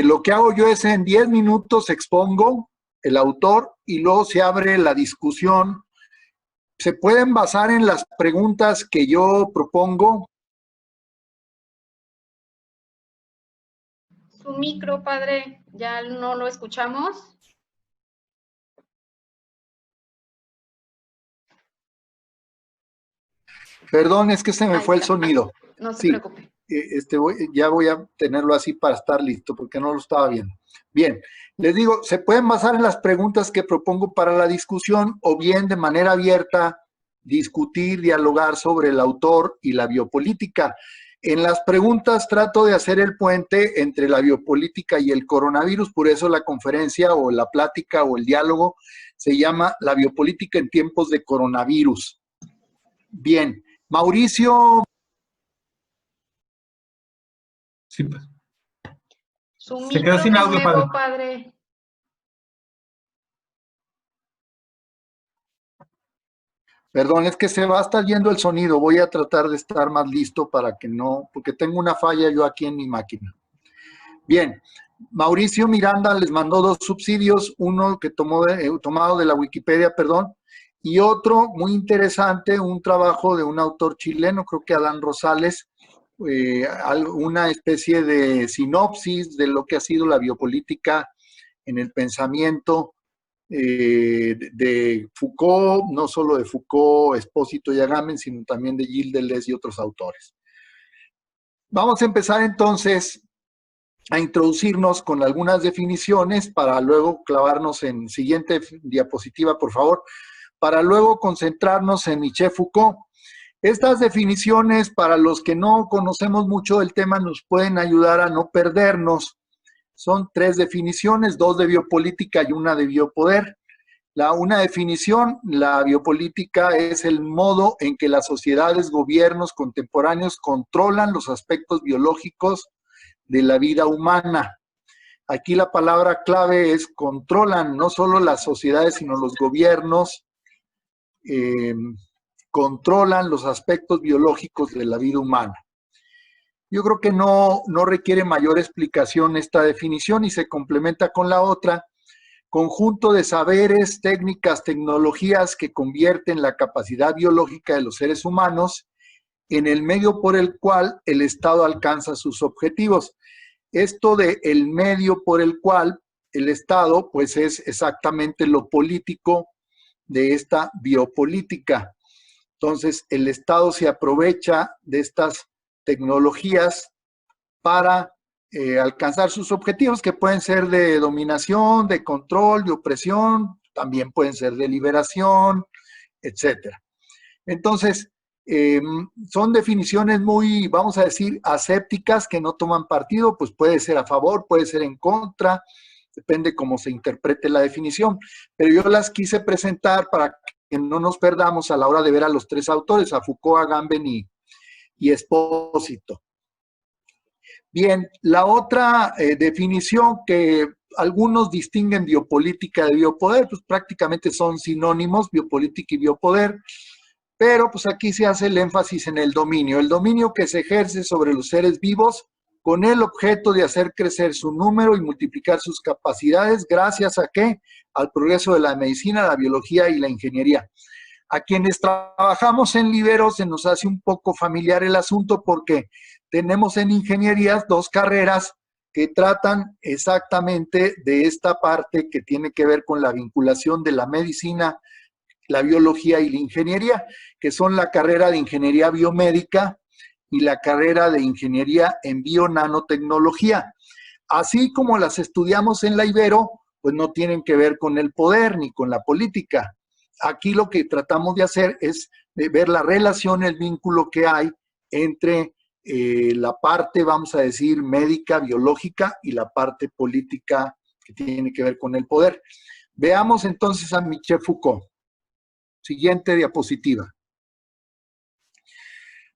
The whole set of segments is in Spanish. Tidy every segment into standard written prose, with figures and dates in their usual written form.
Lo que hago yo es en 10 minutos expongo el autor y luego se abre la discusión. Se pueden basar en las preguntas que yo propongo. Su micro, padre, ya no lo escuchamos. Perdón, es que se me fue el sonido. No se preocupe. Ya voy a tenerlo así para estar listo, porque no lo estaba viendo. Bien, les digo, se pueden basar en las preguntas que propongo para la discusión o bien de manera abierta discutir, dialogar sobre el autor y la biopolítica. En las preguntas trato de hacer el puente entre la biopolítica y el coronavirus, por eso la conferencia o la plática o el diálogo se llama La biopolítica en tiempos de coronavirus. Bien, Mauricio. Sí, pues. Su Se quedó sin audio, padre. Perdón, es que se va a estar yendo el sonido. Voy a tratar de estar más listo para que no, porque tengo una falla yo aquí en mi máquina. Bien, Mauricio Miranda les mandó 2 subsidios, uno que tomado de la Wikipedia, perdón, y otro muy interesante, un trabajo de un autor chileno, creo que Adán Rosales, una especie de sinopsis de lo que ha sido la biopolítica en el pensamiento de Foucault, no solo de Foucault, Espósito y Agamben, sino también de Gilles Deleuze y otros autores. Vamos a empezar entonces a introducirnos con algunas definiciones para luego clavarnos en siguiente diapositiva, por favor, para luego concentrarnos en Michel Foucault. Estas definiciones, para los que no conocemos mucho del tema, nos pueden ayudar a no perdernos. Son 3 definiciones, 2 de biopolítica y una de biopoder. Una definición, la biopolítica es el modo en que las sociedades, gobiernos contemporáneos controlan los aspectos biológicos de la vida humana. Aquí la palabra clave es controlan, no solo las sociedades, sino los gobiernos, controlan los aspectos biológicos de la vida humana. Yo creo que no requiere mayor explicación esta definición y se complementa con la otra, conjunto de saberes, técnicas, tecnologías que convierten la capacidad biológica de los seres humanos en el medio por el cual el Estado alcanza sus objetivos. Esto de el medio por el cual el Estado, pues es exactamente lo político de esta biopolítica. Entonces, el Estado se aprovecha de estas tecnologías para alcanzar sus objetivos, que pueden ser de dominación, de control, de opresión, también pueden ser de liberación, etcétera. Entonces, son definiciones muy, vamos a decir, asépticas, que no toman partido, pues puede ser a favor, puede ser en contra, depende cómo se interprete la definición, pero yo las quise presentar para que no nos perdamos a la hora de ver a los 3 autores, a Foucault, Agamben y Espósito. Bien, la otra definición que algunos distinguen biopolítica de biopoder, pues prácticamente son sinónimos, biopolítica y biopoder, pero pues aquí se hace el énfasis en el dominio que se ejerce sobre los seres vivos con el objeto de hacer crecer su número y multiplicar sus capacidades, gracias a ¿qué? Al progreso de la medicina, la biología y la ingeniería. A quienes trabajamos en Libero se nos hace un poco familiar el asunto porque tenemos en ingenierías 2 carreras que tratan exactamente de esta parte que tiene que ver con la vinculación de la medicina, la biología y la ingeniería, que son la carrera de ingeniería biomédica y la carrera de ingeniería en bionanotecnología. Así como las estudiamos en la Ibero, pues no tienen que ver con el poder ni con la política. Aquí lo que tratamos de hacer es de ver la relación, el vínculo que hay entre la parte, vamos a decir, médica, biológica y la parte política que tiene que ver con el poder. Veamos entonces a Michel Foucault. Siguiente diapositiva.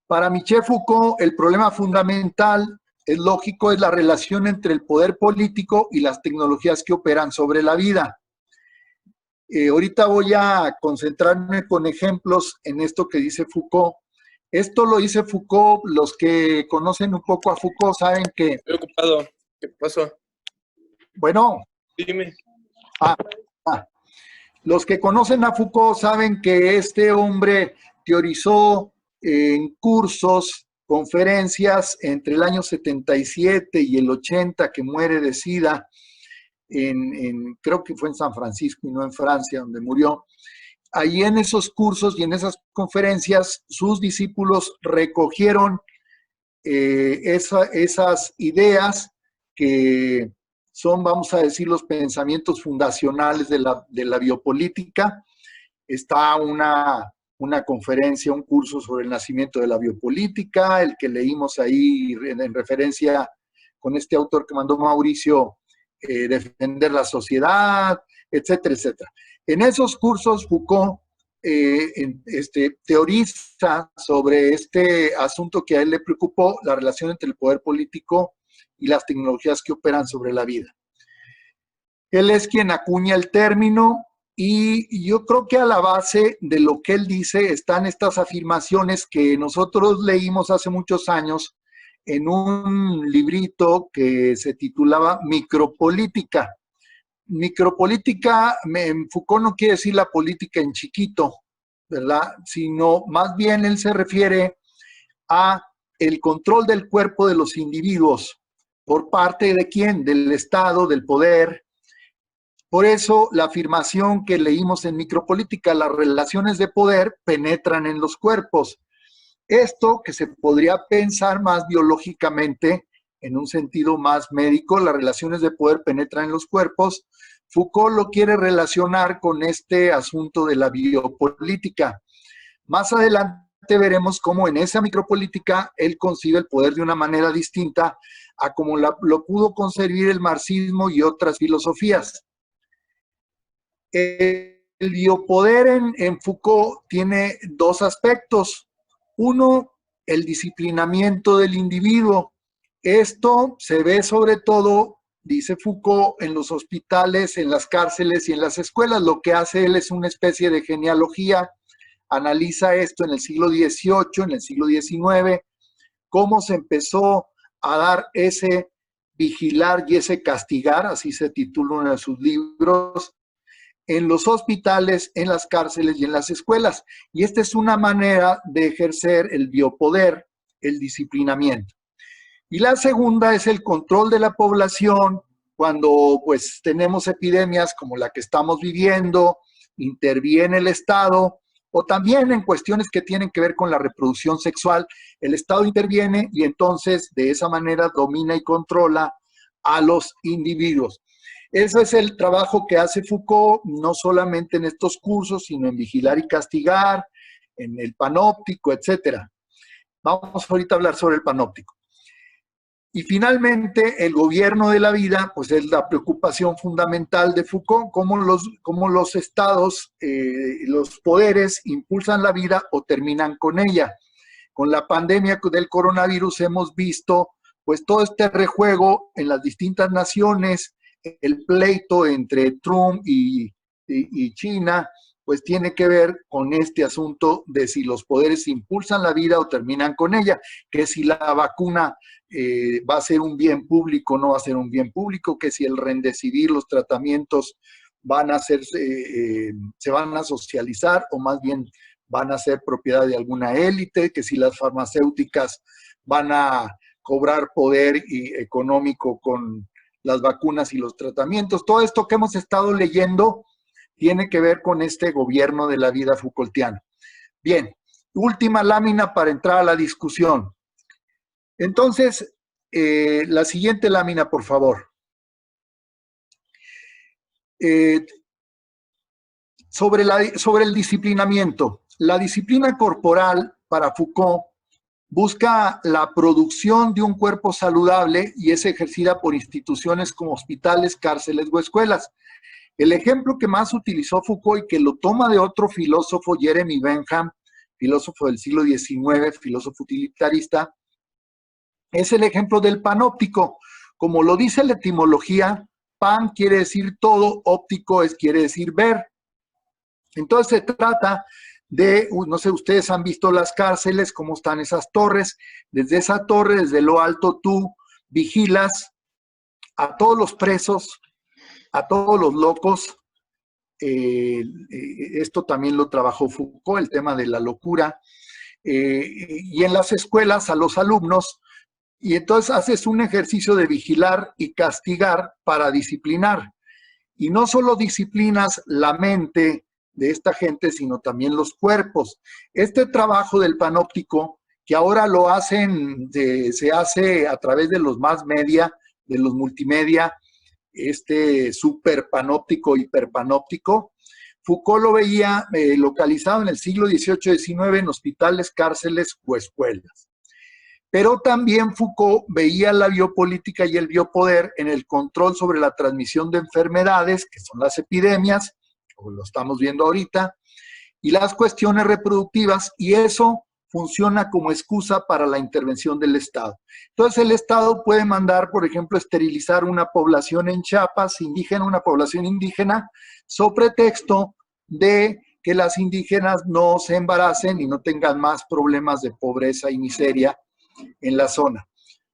Para Michel Foucault, el problema fundamental, es lógico, es la relación entre el poder político y las tecnologías que operan sobre la vida. Ahorita voy a concentrarme con ejemplos en esto que dice Foucault. Esto lo dice Foucault, los que conocen un poco a Foucault saben que ¿Qué pasó? Bueno, Dime. los que conocen a Foucault saben que este hombre teorizó en cursos, conferencias entre el año 77 y el 80, que muere de SIDA, creo que fue en San Francisco y no en Francia, donde murió. Allí en esos cursos y en esas conferencias, sus discípulos recogieron esas ideas que son, vamos a decir, los pensamientos fundacionales de la biopolítica. Está una conferencia, un curso sobre el nacimiento de la biopolítica, el que leímos ahí en referencia con este autor que mandó Mauricio, Defender la sociedad, etcétera, etcétera. En esos cursos Foucault teoriza sobre este asunto que a él le preocupó, la relación entre el poder político y las tecnologías que operan sobre la vida. Él es quien acuña el término y yo creo que a la base de lo que él dice están estas afirmaciones que nosotros leímos hace muchos años en un librito que se titulaba Micropolítica. Micropolítica, en Foucault no quiere decir la política en chiquito, ¿verdad? Sino más bien él se refiere a el control del cuerpo de los individuos. ¿Por parte de quién? Del Estado, del poder. Por eso la afirmación que leímos en Micropolítica, las relaciones de poder penetran en los cuerpos. Esto que se podría pensar más biológicamente, en un sentido más médico, las relaciones de poder penetran en los cuerpos. Foucault lo quiere relacionar con este asunto de la biopolítica. Más adelante veremos cómo en esa micropolítica él concibe el poder de una manera distinta a como lo pudo concebir el marxismo y otras filosofías. El biopoder en Foucault tiene dos aspectos. Uno, el disciplinamiento del individuo. Esto se ve sobre todo, dice Foucault, en los hospitales, en las cárceles y en las escuelas. Lo que hace él es una especie de genealogía. Analiza esto en el siglo XVIII, en el siglo XIX, cómo se empezó a dar ese vigilar y ese castigar, así se titula uno de sus libros, en los hospitales, en las cárceles y en las escuelas. Y esta es una manera de ejercer el biopoder, el disciplinamiento. Y la segunda es el control de la población cuando pues tenemos epidemias como la que estamos viviendo, interviene el Estado, o también en cuestiones que tienen que ver con la reproducción sexual, el Estado interviene y entonces de esa manera domina y controla a los individuos. Ese es el trabajo que hace Foucault, no solamente en estos cursos, sino en Vigilar y Castigar, en el Panóptico, etcétera. Vamos ahorita a hablar sobre el Panóptico. Y finalmente, el gobierno de la vida, pues es la preocupación fundamental de Foucault, cómo los estados, los poderes impulsan la vida o terminan con ella. Con la pandemia del coronavirus hemos visto pues todo este rejuego en las distintas naciones, el pleito entre Trump y China, pues tiene que ver con este asunto de si los poderes impulsan la vida o terminan con ella, que si la vacuna va a ser un bien público o no va a ser un bien público, que si el remdesivir, los tratamientos van a ser, se van a socializar o más bien van a ser propiedad de alguna élite, que si las farmacéuticas van a cobrar poder económico con las vacunas y los tratamientos. Todo esto que hemos estado leyendo tiene que ver con este gobierno de la vida Foucaultiana. Bien, última lámina para entrar a la discusión. Entonces, la siguiente lámina, por favor. Sobre el disciplinamiento. La disciplina corporal para Foucault busca la producción de un cuerpo saludable y es ejercida por instituciones como hospitales, cárceles o escuelas. El ejemplo que más utilizó Foucault y que lo toma de otro filósofo, Jeremy Bentham, filósofo del siglo XIX, filósofo utilitarista, es el ejemplo del panóptico. Como lo dice la etimología, pan quiere decir todo, óptico quiere decir ver. Entonces se trata de, no sé, ustedes han visto las cárceles, cómo están esas torres. Desde esa torre, desde lo alto, tú vigilas a todos los presos, a todos los locos. Esto también lo trabajó Foucault, el tema de la locura. Y en las escuelas a los alumnos, y entonces haces un ejercicio de vigilar y castigar para disciplinar. Y no solo disciplinas la mente de esta gente, sino también los cuerpos. Este trabajo del panóptico, que ahora lo hacen, se hace a través de los mass media, de los multimedia, super panóptico, hiperpanóptico, Foucault lo veía localizado en el siglo XVIII-XIX en hospitales, cárceles o escuelas. Pero también Foucault veía la biopolítica y el biopoder en el control sobre la transmisión de enfermedades, que son las epidemias, como lo estamos viendo ahorita, y las cuestiones reproductivas, y eso funciona como excusa para la intervención del Estado. Entonces el Estado puede mandar, por ejemplo, esterilizar una población en Chiapas, indígena, una población indígena, sobre pretexto de que las indígenas no se embaracen y no tengan más problemas de pobreza y miseria en la zona.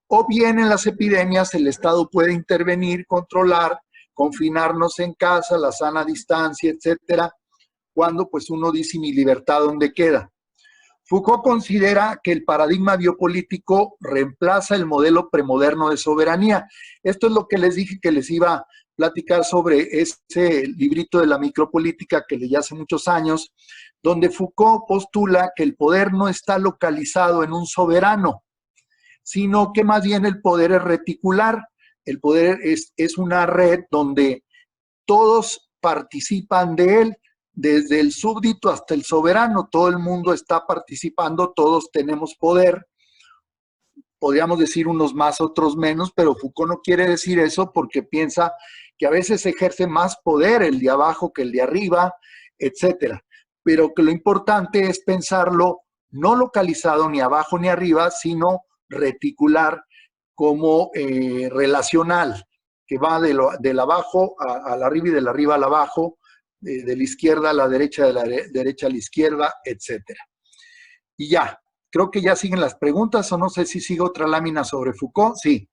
O bien en las epidemias el Estado puede intervenir, controlar, confinarnos en casa, la sana distancia, etcétera, cuando pues uno dice mi libertad dónde queda. Foucault considera que el paradigma biopolítico reemplaza el modelo premoderno de soberanía. Esto es lo que les dije que les iba a platicar sobre ese librito de la micropolítica que leí hace muchos años, donde Foucault postula que el poder no está localizado en un soberano, sino que más bien el poder es reticular. El poder es una red donde todos participan de él, desde el súbdito hasta el soberano, todo el mundo está participando, todos tenemos poder. Podríamos decir unos más, otros menos, pero Foucault no quiere decir eso porque piensa que a veces ejerce más poder el de abajo que el de arriba, etcétera. Pero que lo importante es pensarlo no localizado ni abajo ni arriba, sino reticular como relacional, que va del abajo al arriba y del arriba al abajo, de la izquierda a la derecha, de la derecha a la izquierda, etcétera. Y ya, creo que ya siguen las preguntas, o no sé si sigue otra lámina sobre Foucault. Sí.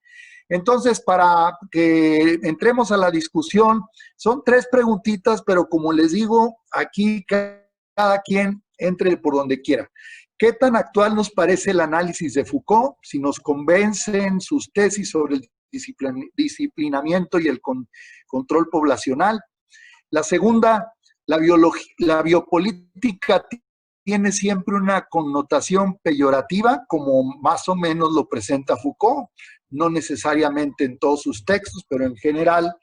Entonces, para que entremos a la discusión, son 3 preguntitas, pero como les digo, aquí cada quien entre por donde quiera. ¿Qué tan actual nos parece el análisis de Foucault? Si nos convencen sus tesis sobre el disciplinamiento y el control poblacional. La segunda, la biopolítica tiene siempre una connotación peyorativa, como más o menos lo presenta Foucault, no necesariamente en todos sus textos, pero en general,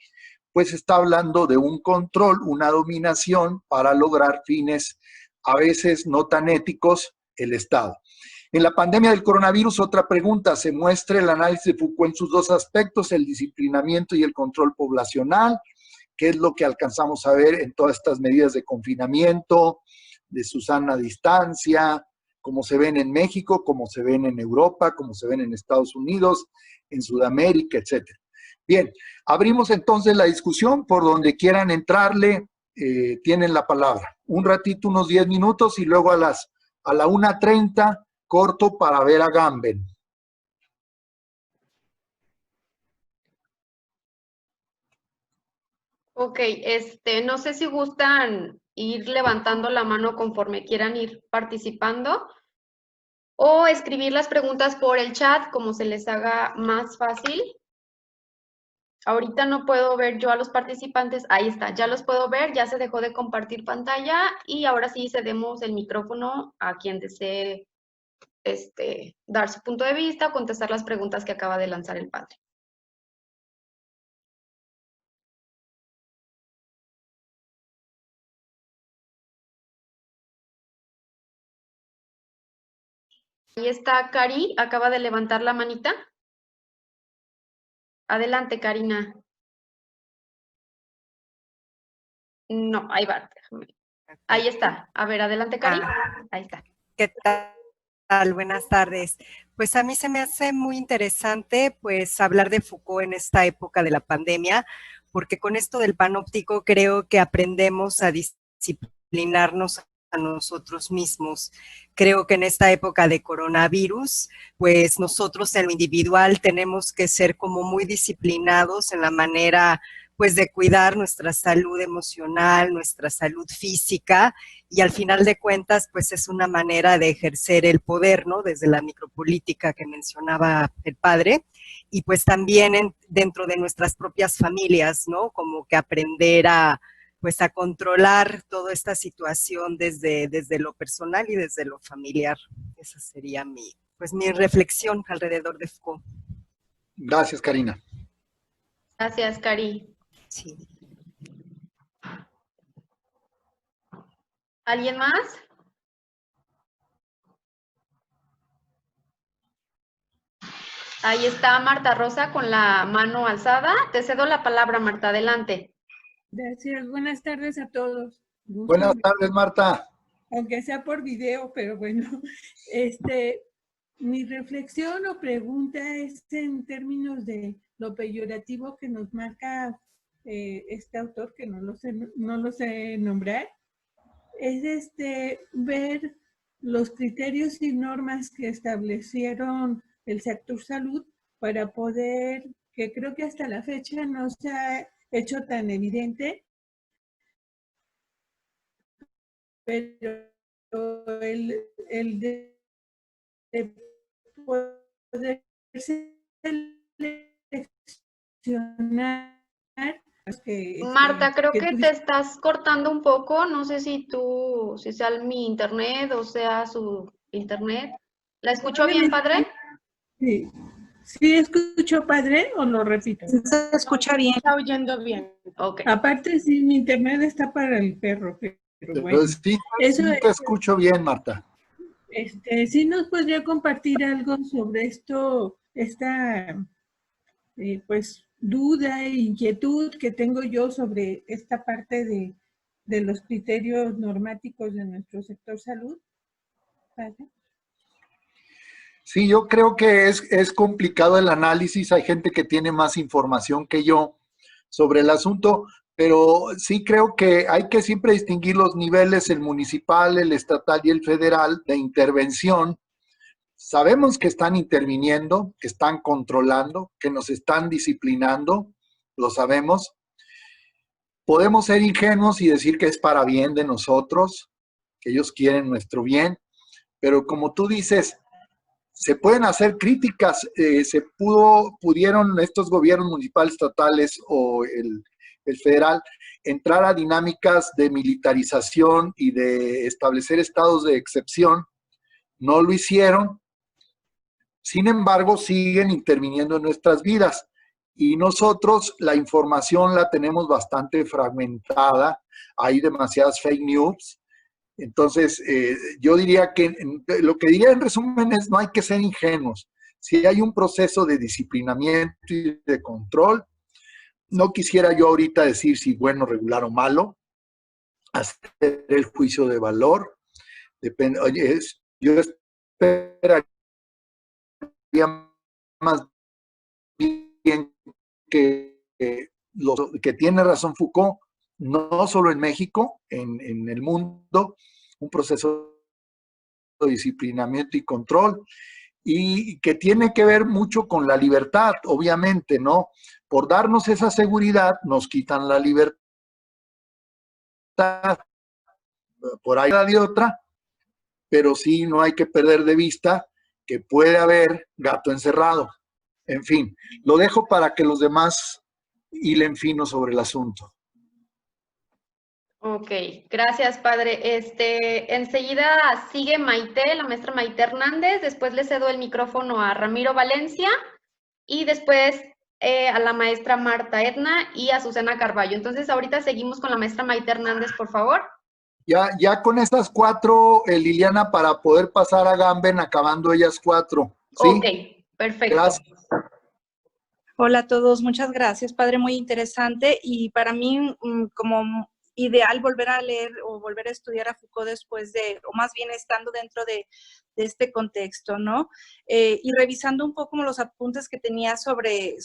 pues está hablando de un control, una dominación para lograr fines a veces no tan éticos, el Estado. En la pandemia del coronavirus, otra pregunta, se muestra el análisis de Foucault en sus 2 aspectos, el disciplinamiento y el control poblacional, que es lo que alcanzamos a ver en todas estas medidas de confinamiento, de su sana distancia, como se ven en México, como se ven en Europa, como se ven en Estados Unidos, en Sudamérica, etcétera. Bien, abrimos entonces la discusión, por donde quieran entrarle, tienen la palabra. Un ratito, unos 10 minutos, y luego a la 1:30 corto para ver a Gamben. Ok, no sé si gustan ir levantando la mano conforme quieran ir participando o escribir las preguntas por el chat como se les haga más fácil. Ahorita no puedo ver yo a los participantes. Ahí está, ya los puedo ver, ya se dejó de compartir pantalla y ahora sí cedemos el micrófono a quien desee dar su punto de vista o contestar las preguntas que acaba de lanzar el padre. Ahí está Cari, acaba de levantar la manita. Adelante, Karina. No, ahí va. Ahí está. A ver, adelante, Cari. Ahí está. ¿Qué tal? Buenas tardes. Pues a mí se me hace muy interesante pues hablar de Foucault en esta época de la pandemia, porque con esto del panóptico creo que aprendemos a disciplinarnos a nosotros mismos. Creo que en esta época de coronavirus, pues nosotros en lo individual tenemos que ser como muy disciplinados en la manera pues de cuidar nuestra salud emocional, nuestra salud física, y al final de cuentas pues es una manera de ejercer el poder, ¿no? Desde la micropolítica que mencionaba el padre, y pues también dentro de nuestras propias familias, ¿no? Como que aprender a pues a controlar toda esta situación desde lo personal y desde lo familiar. Esa sería mi reflexión alrededor de Foucault. Gracias, Karina. Gracias, Cari. Sí. ¿Alguien más? Ahí está Marta Rosa con la mano alzada. Te cedo la palabra, Marta. Adelante. Gracias. Buenas tardes a todos. Buenas tardes, Marta. Aunque sea por video, pero bueno. Mi reflexión o pregunta es en términos de lo peyorativo que nos marca este autor, que no lo sé nombrar. Es ver los criterios y normas que establecieron el sector salud para poder, que creo que hasta la fecha no se ha hecho tan evidente, pero el de poder seleccionar. Marta, creo que te estás cortando un poco. No sé si sea mi internet o sea su internet. ¿La escuchó bien, padre? Sí. ¿Sí escucho, padre, o lo repito? Se escucha bien. Está oyendo bien. Ok. Aparte, sí, mi internet está para el perro. Pero bueno, sí, sí te escucho bien, Marta. ¿Sí nos podría compartir algo sobre esta pues duda e inquietud que tengo yo sobre esta parte de los criterios normáticos de nuestro sector salud? ¿Vale? Sí, yo creo que es complicado el análisis. Hay gente que tiene más información que yo sobre el asunto, pero sí creo que hay que siempre distinguir los niveles, el municipal, el estatal y el federal, de intervención. Sabemos que están interviniendo, que están controlando, que nos están disciplinando, lo sabemos. Podemos ser ingenuos y decir que es para bien de nosotros, que ellos quieren nuestro bien, pero como tú dices, se pueden hacer críticas, pudieron estos gobiernos municipales, estatales o el federal entrar a dinámicas de militarización y de establecer estados de excepción. No lo hicieron. Sin embargo, siguen interviniendo en nuestras vidas y nosotros la información la tenemos bastante fragmentada, hay demasiadas fake news. Entonces, yo diría que, lo que diría en resumen es, no hay que ser ingenuos. Si hay un proceso de disciplinamiento y de control, no quisiera yo ahorita decir si bueno, regular o malo, hacer el juicio de valor. Depende, oye, yo esperaría más bien que tiene razón Foucault, no solo en México, en el mundo, un proceso de disciplinamiento y control, y que tiene que ver mucho con la libertad, obviamente, ¿no? Por darnos esa seguridad, nos quitan la libertad, por ahí la de otra, pero sí no hay que perder de vista que puede haber gato encerrado. En fin, lo dejo para que los demás hilen fino sobre el asunto. Ok, gracias, padre. Enseguida sigue Maite, la maestra Maite Hernández, después le cedo el micrófono a Ramiro Valencia y después a la maestra Marta Edna y a Susana Carballo. Entonces, ahorita seguimos con la maestra Maite Hernández, por favor. Ya con estas 4, Liliana, para poder pasar a Gamben, acabando ellas 4. ¿Sí? Ok, perfecto. Gracias. Hola a todos, muchas gracias, padre, muy interesante. Y para mí, como ideal volver a leer o volver a estudiar a Foucault después o más bien estando dentro de este contexto, ¿no? Y revisando un poco los apuntes que tenía sobre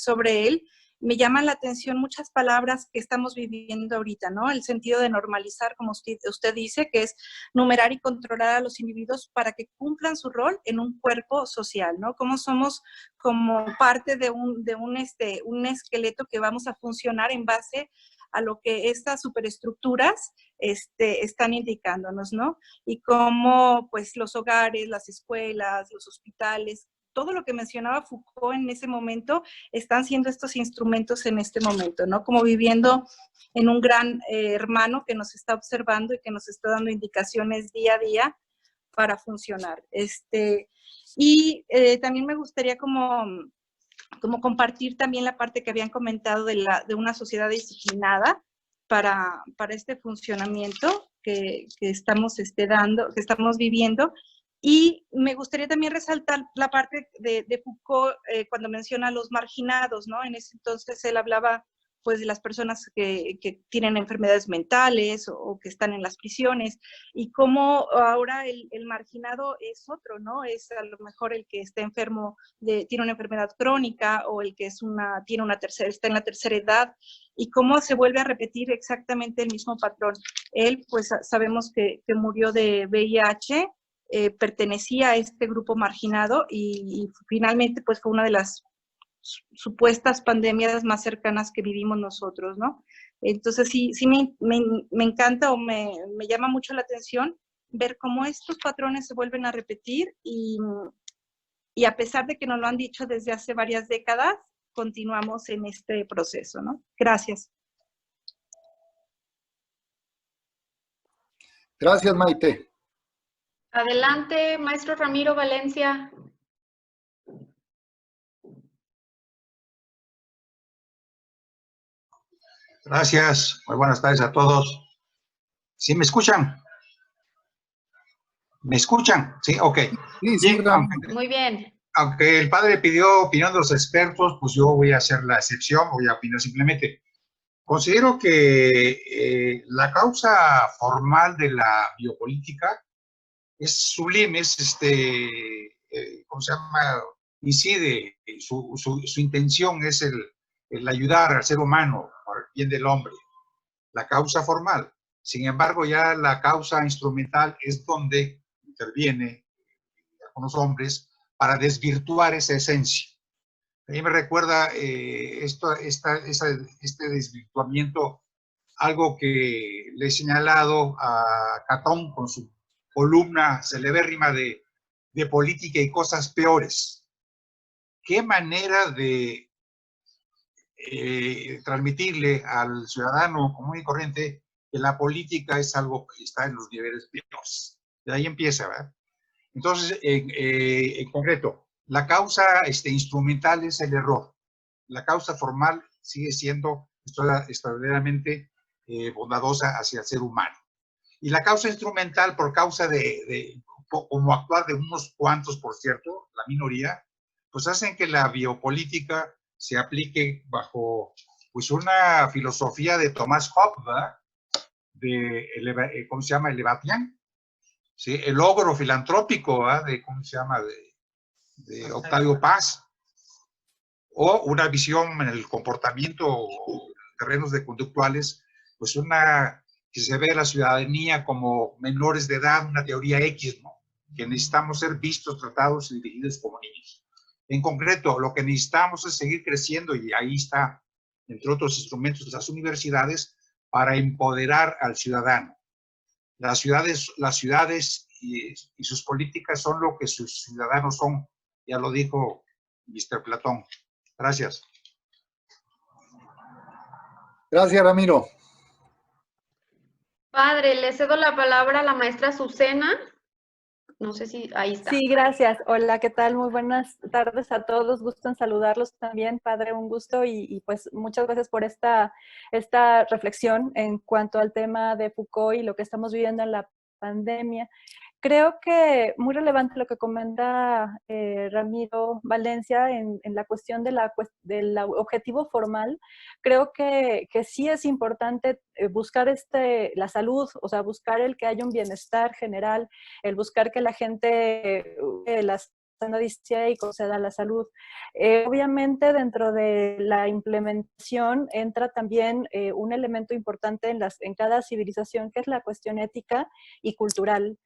él, me llaman la atención muchas palabras que estamos viviendo ahorita, ¿no? El sentido de normalizar, como usted dice, que es numerar y controlar a los individuos para que cumplan su rol en un cuerpo social, ¿no? Cómo somos como parte de un esqueleto que vamos a funcionar en base a lo que estas superestructuras están indicándonos, ¿no? Y cómo, pues, los hogares, las escuelas, los hospitales, todo lo que mencionaba Foucault en ese momento, están siendo estos instrumentos en este momento, ¿no? Como viviendo en un gran hermano que nos está observando y que nos está dando indicaciones día a día para funcionar. Y también me gustaría como compartir también la parte que habían comentado de una sociedad disciplinada para este funcionamiento que estamos que estamos viviendo. Y me gustaría también resaltar la parte de Foucault cuando menciona a los marginados, ¿no? En ese entonces él hablaba pues de las personas que tienen enfermedades mentales o que están en las prisiones, y cómo ahora el marginado es otro, ¿no? Es a lo mejor el que está enfermo, tiene una enfermedad crónica, o el que está en la tercera edad, y cómo se vuelve a repetir exactamente el mismo patrón. Él, pues sabemos que murió de VIH, pertenecía a este grupo marginado y finalmente pues fue una de las supuestas pandemias más cercanas que vivimos nosotros, ¿no? Entonces sí me encanta o me llama mucho la atención ver cómo estos patrones se vuelven a repetir y a pesar de que nos lo han dicho desde hace varias décadas, continuamos en este proceso, ¿no? Gracias. Gracias, Maite. Adelante, maestro Ramiro Valencia. Gracias. Muy buenas tardes a todos. ¿Sí me escuchan? ¿Me escuchan? Sí, ok. Sí, sí, muy bien. Aunque el padre pidió opinión de los expertos, pues yo voy a hacer la excepción, voy a opinar simplemente. Considero que la causa formal de la biopolítica es sublime, es ¿cómo se llama? Incide, su intención es el ayudar al ser humano por el bien del hombre, la causa formal. Sin embargo, ya la causa instrumental es donde interviene algunos hombres para desvirtuar esa esencia. A mí me recuerda este desvirtuamiento, algo que le he señalado a Catón con su columna celebérrima de política y cosas peores. ¿Qué manera de transmitirle al ciudadano común y corriente que la política es algo que está en los niveles peores? De ahí empieza, ¿verdad? Entonces, en concreto, la causa instrumental es el error. La causa formal sigue siendo extraordinariamente bondadosa hacia el ser humano. Y la causa instrumental, por causa como actuar de unos cuantos, por cierto, la minoría, pues hacen que la biopolítica se aplique bajo pues una filosofía de Thomas Hobbes, ¿verdad? ¿Cómo se llama? Levatian. ¿Sí? El logro filantrópico, ¿verdad? ¿Cómo se llama? De Octavio Paz. O una visión en el comportamiento, terrenos de conductuales, pues que se ve a la ciudadanía como menores de edad, una teoría X, ¿no? Que necesitamos ser vistos, tratados y dirigidos como niños. En concreto, lo que necesitamos es seguir creciendo, y ahí está, entre otros instrumentos, las universidades, para empoderar al ciudadano. Las ciudades y sus políticas son lo que sus ciudadanos son, ya lo dijo Mr. Platón. Gracias. Gracias, Ramiro. Padre, le cedo la palabra a la maestra Azucena. No sé si ahí está. Sí, gracias. Hola, ¿qué tal? Muy buenas tardes a todos. Gusto en saludarlos también, padre, un gusto y pues muchas gracias por esta reflexión en cuanto al tema de Foucault y lo que estamos viviendo en la pandemia. Creo que muy relevante lo que comenta Ramiro Valencia en la cuestión del objetivo formal. Creo que sí es importante buscar la salud, o sea, buscar el que haya un bienestar general, el buscar que la gente las sana distancia y conceda la salud. Obviamente dentro de la implementación entra también un elemento importante en cada civilización, que es la cuestión ética y cultural.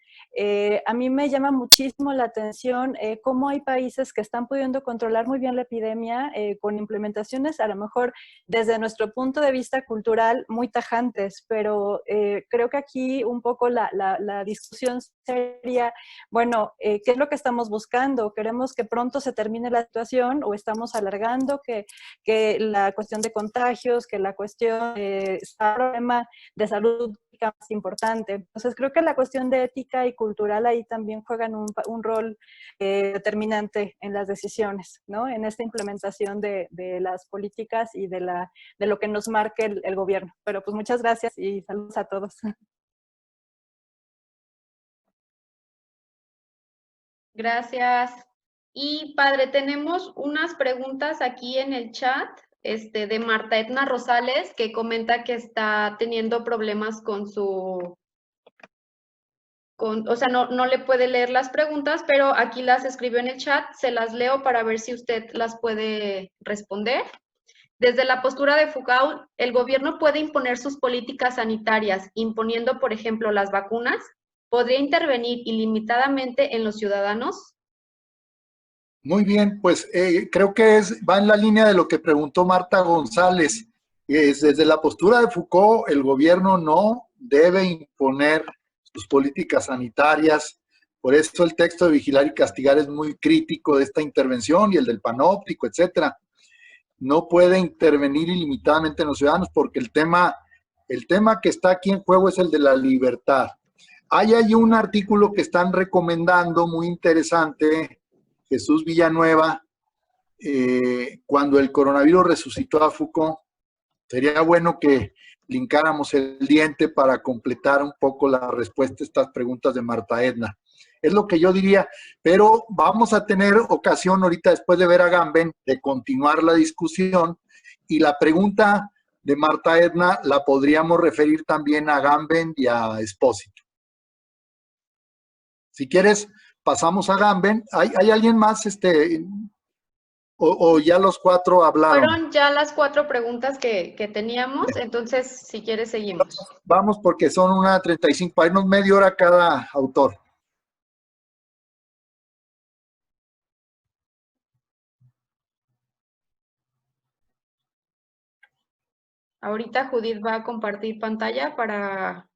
A mí me llama muchísimo la atención cómo hay países que están pudiendo controlar muy bien la epidemia con implementaciones a lo mejor desde nuestro punto de vista cultural muy tajantes, pero creo que aquí un poco la discusión sería, bueno, ¿qué es lo que estamos buscando? ¿Queremos que pronto se termine la situación o estamos alargando que la cuestión de contagios, que la cuestión de problema de salud más importante? Entonces creo que la cuestión de ética y cultural ahí también juegan un rol determinante en las decisiones, ¿no? En esta implementación de las políticas y de lo que nos marque el gobierno. Pero pues muchas gracias y saludos a todos. Gracias. Y padre, tenemos unas preguntas aquí en el chat de Marta Edna Rosales, que comenta que está teniendo problemas con su... o sea, no le puede leer las preguntas, pero aquí las escribió en el chat, se las leo para ver si usted las puede responder. Desde la postura de Foucault, ¿el gobierno puede imponer sus políticas sanitarias, imponiendo, por ejemplo, las vacunas? ¿Podría intervenir ilimitadamente en los ciudadanos? Muy bien, pues creo que va en la línea de lo que preguntó Marta González. Desde la postura de Foucault, el gobierno no debe imponer sus políticas sanitarias. Por eso el texto de Vigilar y Castigar es muy crítico de esta intervención y el del panóptico, etcétera. No puede intervenir ilimitadamente en los ciudadanos porque el tema que está aquí en juego es el de la libertad. Hay un artículo que están recomendando muy interesante, Jesús Villanueva, cuando el coronavirus resucitó a Foucault. Sería bueno que linkáramos el diente para completar un poco la respuesta a estas preguntas de Marta Edna. Es lo que yo diría, pero vamos a tener ocasión ahorita, después de ver a Gamben, de continuar la discusión, y la pregunta de Marta Edna la podríamos referir también a Gamben y a Espósito. Si quieres, pasamos a Gamben. ¿Hay alguien más o ya los cuatro hablaron? Fueron ya las 4 preguntas que teníamos, entonces si quieres seguimos. Vamos porque son 1:35, para irnos media hora cada autor. Ahorita Judith va a compartir pantalla para...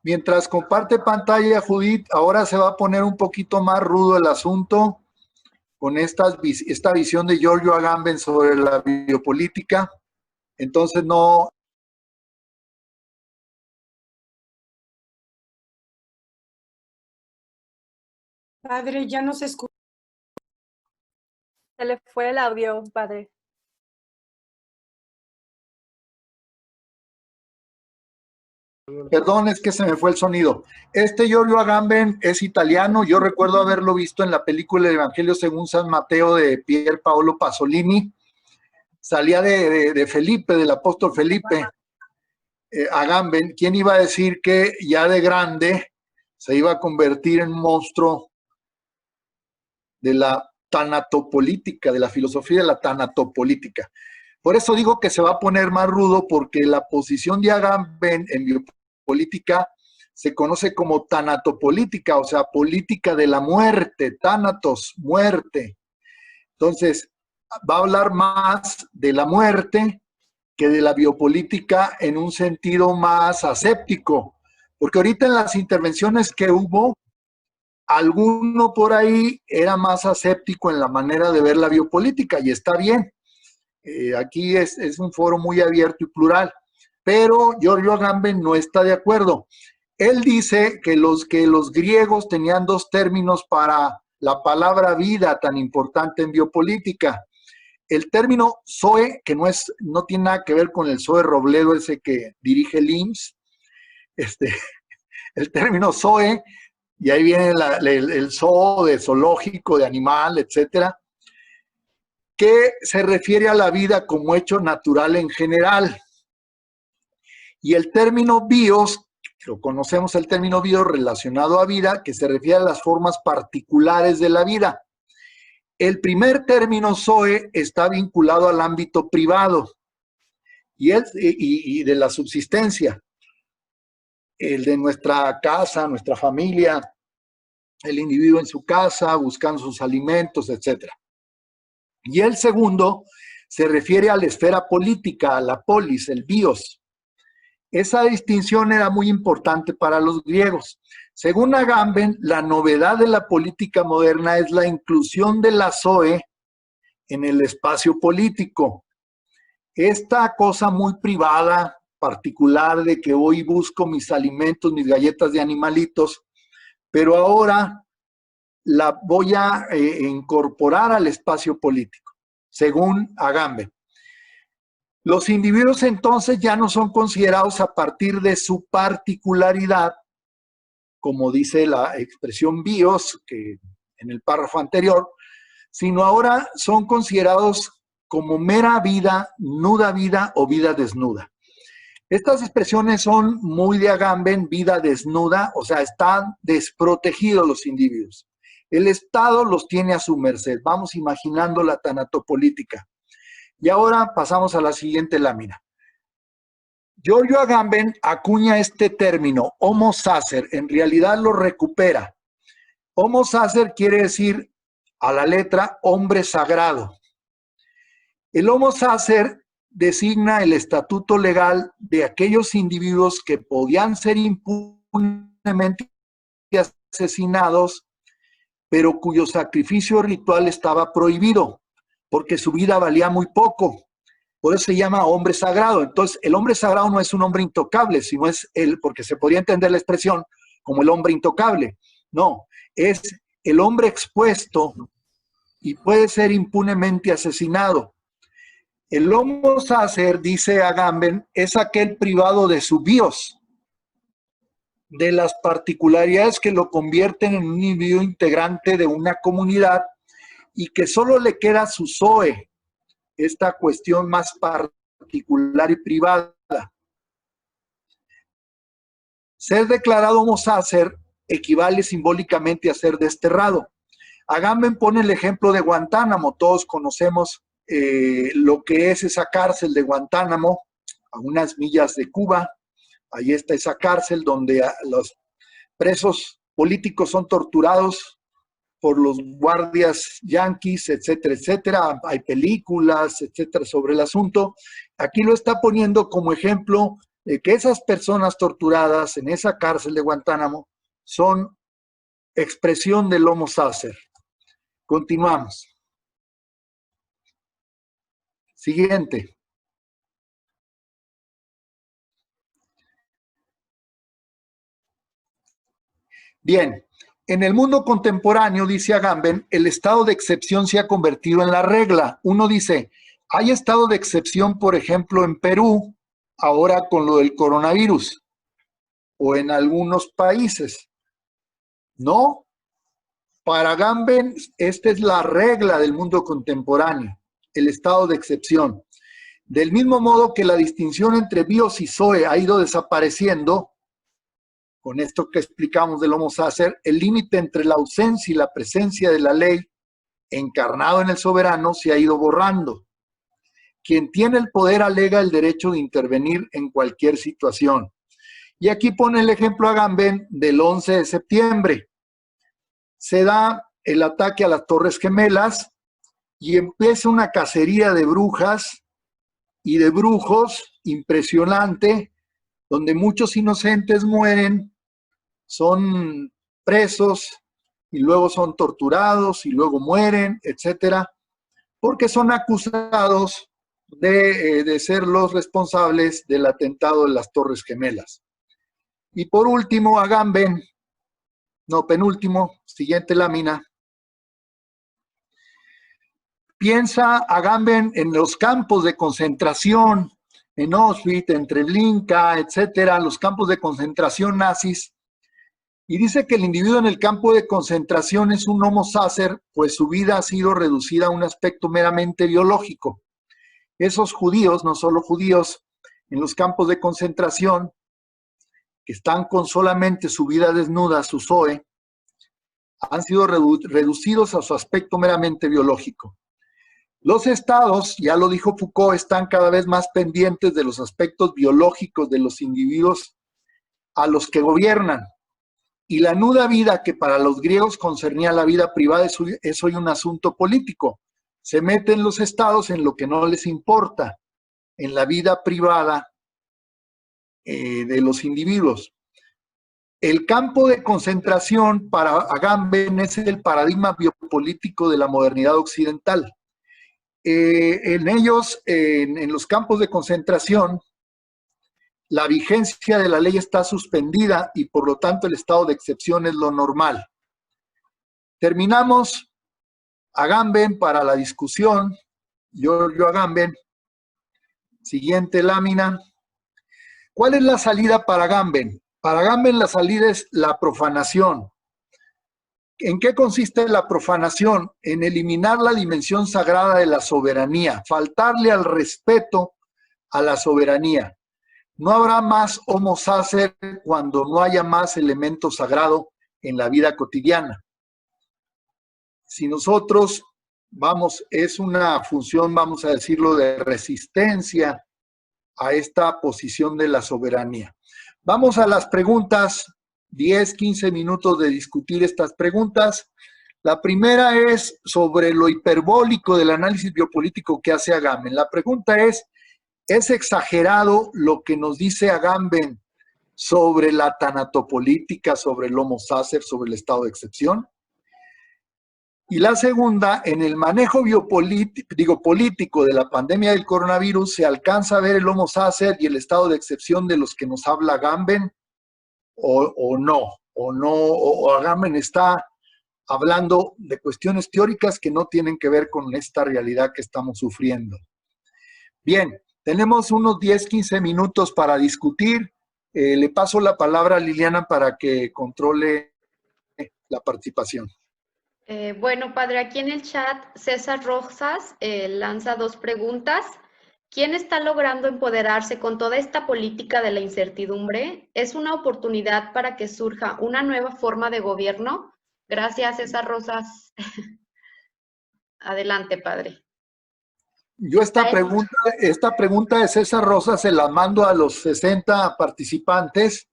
Mientras comparte pantalla, Judith, ahora se va a poner un poquito más rudo el asunto con esta visión de Giorgio Agamben sobre la biopolítica. Entonces no... Padre, ya no se escucha. Se le fue el audio, padre. Perdón, es que se me fue el sonido. Giorgio Agamben es italiano. Yo recuerdo haberlo visto en la película El Evangelio según San Mateo de Pier Paolo Pasolini. Salía de Felipe, del apóstol Felipe. Agamben, ¿quién iba a decir que ya de grande se iba a convertir en un monstruo de la tanatopolítica, de la filosofía de la tanatopolítica? Por eso digo que se va a poner más rudo, porque la posición de Agamben en biopolítica se conoce como tanatopolítica, o sea, política de la muerte, tánatos, muerte. Entonces, va a hablar más de la muerte que de la biopolítica en un sentido más aséptico, porque ahorita en las intervenciones que hubo, alguno por ahí era más aséptico en la manera de ver la biopolítica, y está bien. Aquí es un foro muy abierto y plural, pero Giorgio Agamben no está de acuerdo. Él dice que los griegos tenían 2 términos para la palabra vida tan importante en biopolítica. El término Zoe, que no tiene nada que ver con el Zoe Robledo, ese que dirige el IMSS, el término Zoe, y ahí viene el zoo de zoológico, de animal, etcétera, que se refiere a la vida como hecho natural en general. Y el término bios Lo conocemos el término bio relacionado a vida, que se refiere a las formas particulares de la vida. El primer término zoe está vinculado al ámbito privado y de la subsistencia. El de nuestra casa, nuestra familia, el individuo en su casa, buscando sus alimentos, etc. Y el segundo se refiere a la esfera política, a la polis, el bios. Esa distinción era muy importante para los griegos. Según Agamben, la novedad de la política moderna es la inclusión de la zoe en el espacio político. Esta cosa muy privada, particular, de que hoy busco mis alimentos, mis galletas de animalitos, pero ahora la voy a incorporar al espacio político, según Agamben. Los individuos entonces ya no son considerados a partir de su particularidad, como dice la expresión bios, que en el párrafo anterior, sino ahora son considerados como mera vida, nuda vida o vida desnuda. Estas expresiones son muy de Agamben, vida desnuda, o sea, están desprotegidos los individuos. El Estado los tiene a su merced. Vamos imaginando la tanatopolítica. Y ahora pasamos a la siguiente lámina. Giorgio Agamben acuña este término, homo sacer, en realidad lo recupera. Homo sacer quiere decir a la letra hombre sagrado. El homo sacer designa el estatuto legal de aquellos individuos que podían ser impunemente asesinados, pero cuyo sacrificio ritual estaba prohibido, porque su vida valía muy poco. Por eso se llama hombre sagrado. Entonces, el hombre sagrado no es un hombre intocable, sino es porque se podría entender la expresión como el hombre intocable. No, es el hombre expuesto y puede ser impunemente asesinado. El homo sacer, dice Agamben, es aquel privado de su bios, de las particularidades que lo convierten en un individuo integrante de una comunidad y que solo le queda su zoe, esta cuestión más particular y privada. Ser declarado homo sacer equivale simbólicamente a ser desterrado. Agamben pone el ejemplo de Guantánamo. Todos conocemos lo que es esa cárcel de Guantánamo, a unas millas de Cuba. Ahí está esa cárcel donde los presos políticos son torturados por los guardias yanquis, etcétera, etcétera. Hay películas, etcétera, sobre el asunto. Aquí lo está poniendo como ejemplo de que esas personas torturadas en esa cárcel de Guantánamo son expresión del homo sacer. Continuamos. Siguiente. Bien, en el mundo contemporáneo, dice Agamben, el estado de excepción se ha convertido en la regla. Uno dice, hay estado de excepción, por ejemplo, en Perú, ahora con lo del coronavirus, o en algunos países. No, para Agamben, esta es la regla del mundo contemporáneo, el estado de excepción. Del mismo modo que la distinción entre bios y zoe ha ido desapareciendo, con esto que explicamos del homo sacer, el límite entre la ausencia y la presencia de la ley encarnado en el soberano se ha ido borrando. Quien tiene el poder alega el derecho de intervenir en cualquier situación. Y aquí pone el ejemplo Agamben del 11 de septiembre. Se da el ataque a las Torres Gemelas y empieza una cacería de brujas y de brujos impresionante, donde muchos inocentes mueren, son presos y luego son torturados y luego mueren, etcétera, porque son acusados de ser los responsables del atentado de las Torres Gemelas. Y por último, Agamben, no, penúltimo, siguiente lámina. Piensa Agamben en los campos de concentración, en Auschwitz, en Treblinka, etcétera, los campos de concentración nazis, y dice que el individuo en el campo de concentración es un homo sacer, pues su vida ha sido reducida a un aspecto meramente biológico. Esos judíos, no solo judíos, en los campos de concentración, que están con solamente su vida desnuda, su zoe, han sido reducidos a su aspecto meramente biológico. Los estados, ya lo dijo Foucault, están cada vez más pendientes de los aspectos biológicos de los individuos a los que gobiernan. Y la nuda vida, que para los griegos concernía la vida privada, es hoy un asunto político. Se meten los estados en lo que no les importa, en la vida privada de los individuos. El campo de concentración para Agamben es el paradigma biopolítico de la modernidad occidental. En ellos, en los campos de concentración, la vigencia de la ley está suspendida y por lo tanto el estado de excepción es lo normal. Terminamos Agamben para la discusión. Giorgio Agamben. Siguiente lámina. ¿Cuál es la salida para Agamben? Para Agamben la salida es la profanación. ¿En qué consiste la profanación? En eliminar la dimensión sagrada de la soberanía, faltarle al respeto a la soberanía. No habrá más homo sacer cuando no haya más elemento sagrado en la vida cotidiana. Si nosotros es una función, vamos a decirlo, de resistencia a esta posición de la soberanía. Vamos a las preguntas, 10, 15 minutos de discutir estas preguntas. La primera es sobre lo hiperbólico del análisis biopolítico que hace Agamben. La pregunta ¿es exagerado lo que nos dice Agamben sobre la tanatopolítica, sobre el homo sacer, sobre el estado de excepción? Y la segunda, en el manejo político de la pandemia del coronavirus, ¿se alcanza a ver el homo sacer y el estado de excepción de los que nos habla Agamben o no? O Agamben está hablando de cuestiones teóricas que no tienen que ver con esta realidad que estamos sufriendo. Bien, tenemos unos 10, 15 minutos para discutir. Le paso la palabra a Liliana para que controle la participación. Bueno, padre, aquí en el chat César Rojas lanza 2 preguntas. ¿Quién está logrando empoderarse con toda esta política de la incertidumbre? ¿Es una oportunidad para que surja una nueva forma de gobierno? Gracias, César Rojas. Adelante, padre. Yo esta pregunta de César Rosa se la mando a los 60 participantes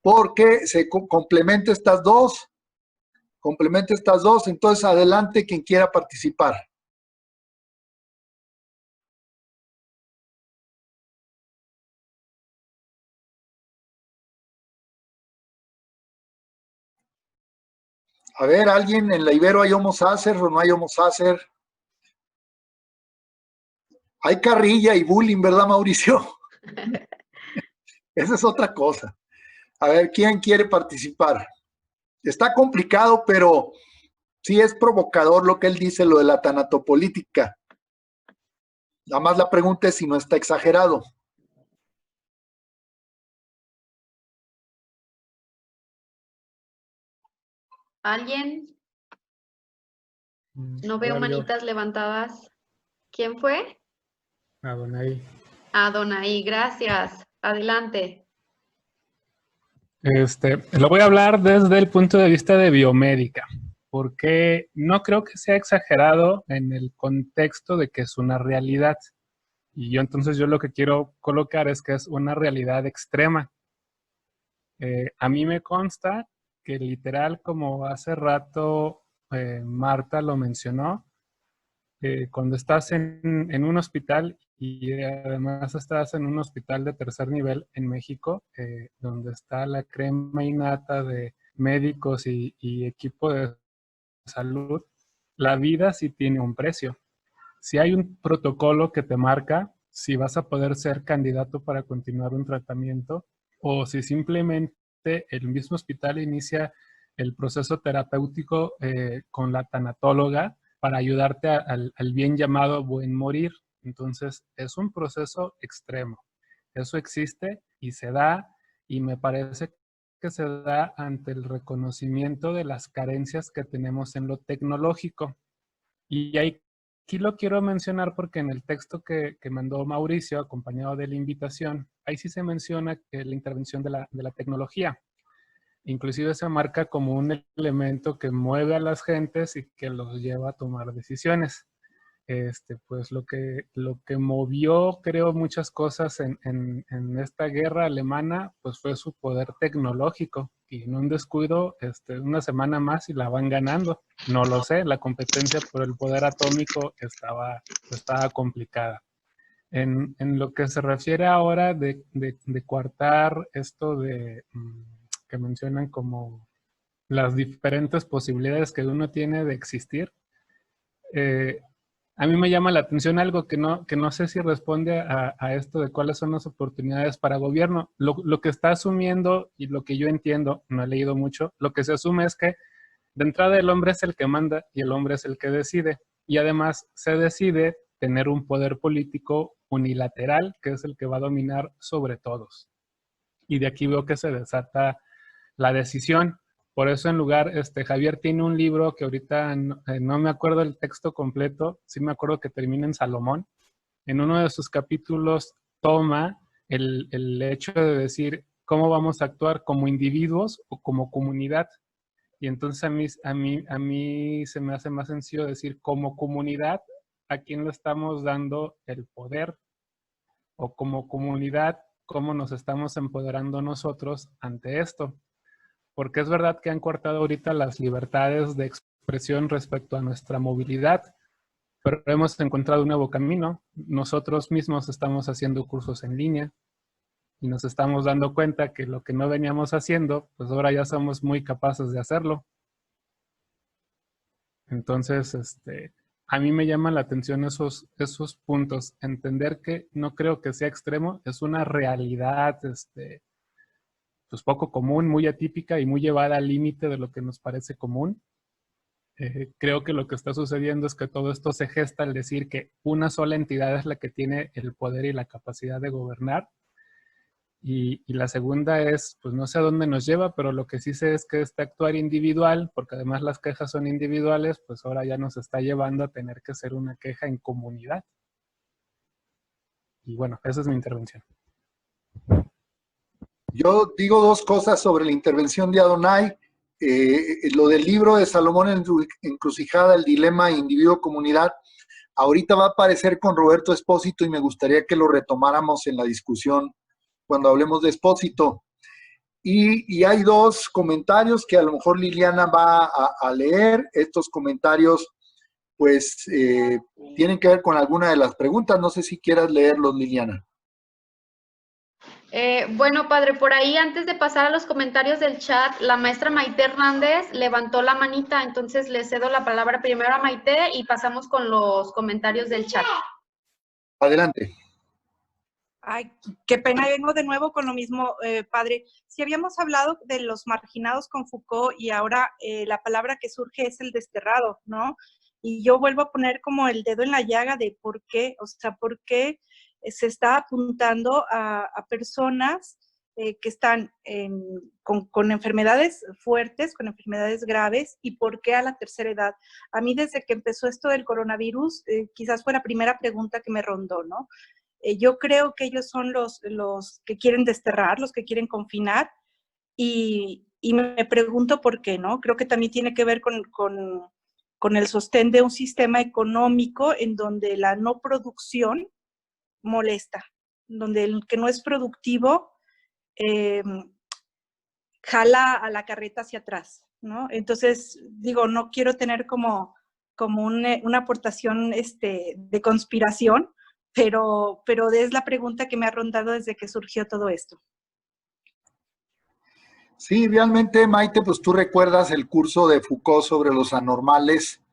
porque se complementa estas dos. Entonces adelante quien quiera participar. A ver, ¿alguien en la Ibero hay homo sacer o no hay homo sacer? Hay carrilla y bullying, ¿verdad, Mauricio? Esa es otra cosa. A ver, ¿quién quiere participar? Está complicado, pero sí es provocador lo que él dice, lo de la tanatopolítica. Nada más la pregunta es si no está exagerado. ¿Alguien? No veo manitas levantadas. ¿Quién fue? Adonai. Adonai, gracias. Adelante. Lo voy a hablar desde el punto de vista de biomédica, porque no creo que sea exagerado en el contexto de que es una realidad. Y entonces yo lo que quiero colocar es que es una realidad extrema. A mí me consta que literal, como hace rato Marta lo mencionó, cuando estás en un hospital y además estás en un hospital de tercer nivel en México, donde está la crema innata de médicos y equipo de salud, la vida sí tiene un precio. Si hay un protocolo que te marca si vas a poder ser candidato para continuar un tratamiento o si simplemente el mismo hospital inicia el proceso terapéutico con la tanatóloga para ayudarte al bien llamado buen morir. Entonces, es un proceso extremo. Eso existe y se da, y me parece que se da ante el reconocimiento de las carencias que tenemos en lo tecnológico. Y hay aquí lo quiero mencionar porque en el texto que mandó Mauricio, acompañado de la invitación, ahí sí se menciona la intervención de la tecnología. Inclusive se marca como un elemento que mueve a las gentes y que los lleva a tomar decisiones. Pues lo que movió, creo, muchas cosas en esta guerra alemana, pues fue su poder tecnológico. Y en un descuido, una semana más y la van ganando. No lo sé, la competencia por el poder atómico estaba complicada. En lo que se refiere ahora de coartar esto que mencionan como las diferentes posibilidades que uno tiene de existir, a mí me llama la atención algo que no sé si responde a esto de cuáles son las oportunidades para gobierno. Lo que está asumiendo y lo que yo entiendo, no he leído mucho, lo que se asume es que de entrada el hombre es el que manda y el hombre es el que decide. Y además se decide tener un poder político unilateral, que es el que va a dominar sobre todos. Y de aquí veo que se desata la decisión. Por eso en lugar, Javier tiene un libro que ahorita no me acuerdo el texto completo, sí me acuerdo que termina en Salomón. En uno de sus capítulos toma el hecho de decir cómo vamos a actuar como individuos o como comunidad. Y entonces a mí se me hace más sencillo decir como comunidad, ¿a quién le estamos dando el poder? O como comunidad, ¿cómo nos estamos empoderando nosotros ante esto? Porque es verdad que han cortado ahorita las libertades de expresión respecto a nuestra movilidad, pero hemos encontrado un nuevo camino. Nosotros mismos estamos haciendo cursos en línea y nos estamos dando cuenta que lo que no veníamos haciendo, pues ahora ya somos muy capaces de hacerlo. Entonces, a mí me llama la atención esos puntos. Entender que no creo que sea extremo, es una realidad, pues poco común, muy atípica y muy llevada al límite de lo que nos parece común. Creo que lo que está sucediendo es que todo esto se gesta al decir que una sola entidad es la que tiene el poder y la capacidad de gobernar. Y la segunda es, pues no sé a dónde nos lleva, pero lo que sí sé es que este actuar individual, porque además las quejas son individuales, pues ahora ya nos está llevando a tener que hacer una queja en comunidad. Y bueno, esa es mi intervención. Yo digo dos cosas sobre la intervención de Adonai. Lo del libro de Salomón en Encrucijada, el dilema individuo-comunidad, ahorita va a aparecer con Roberto Espósito y me gustaría que lo retomáramos en la discusión cuando hablemos de Espósito. Y hay dos comentarios que a lo mejor Liliana va a leer. Estos comentarios, pues, tienen que ver con alguna de las preguntas. No sé si quieras leerlos, Liliana. Bueno, padre, por ahí antes de pasar a los comentarios del chat, la maestra Maite Hernández levantó la manita, entonces le cedo la palabra primero a Maite y pasamos con los comentarios del chat. Adelante. Ay, qué pena, vengo de nuevo con lo mismo, padre. Si habíamos hablado de los marginados con Foucault y ahora la palabra que surge es el desterrado, ¿no? Y yo vuelvo a poner como el dedo en la llaga de por qué, o sea, por qué se está apuntando a personas que están con enfermedades fuertes, con enfermedades graves, y por qué a la tercera edad. A mí desde que empezó esto del coronavirus, quizás fue la primera pregunta que me rondó, ¿no? Yo creo que ellos son los que quieren desterrar, los que quieren confinar, y me pregunto por qué, ¿no? Creo que también tiene que ver con el sostén de un sistema económico en donde la no producción molesta, donde el que no es productivo jala a la carreta hacia atrás, ¿no? Entonces, digo, no quiero tener como una aportación de conspiración, pero es la pregunta que me ha rondado desde que surgió todo esto. Sí, realmente, Maite, pues tú recuerdas el curso de Foucault sobre los anormales,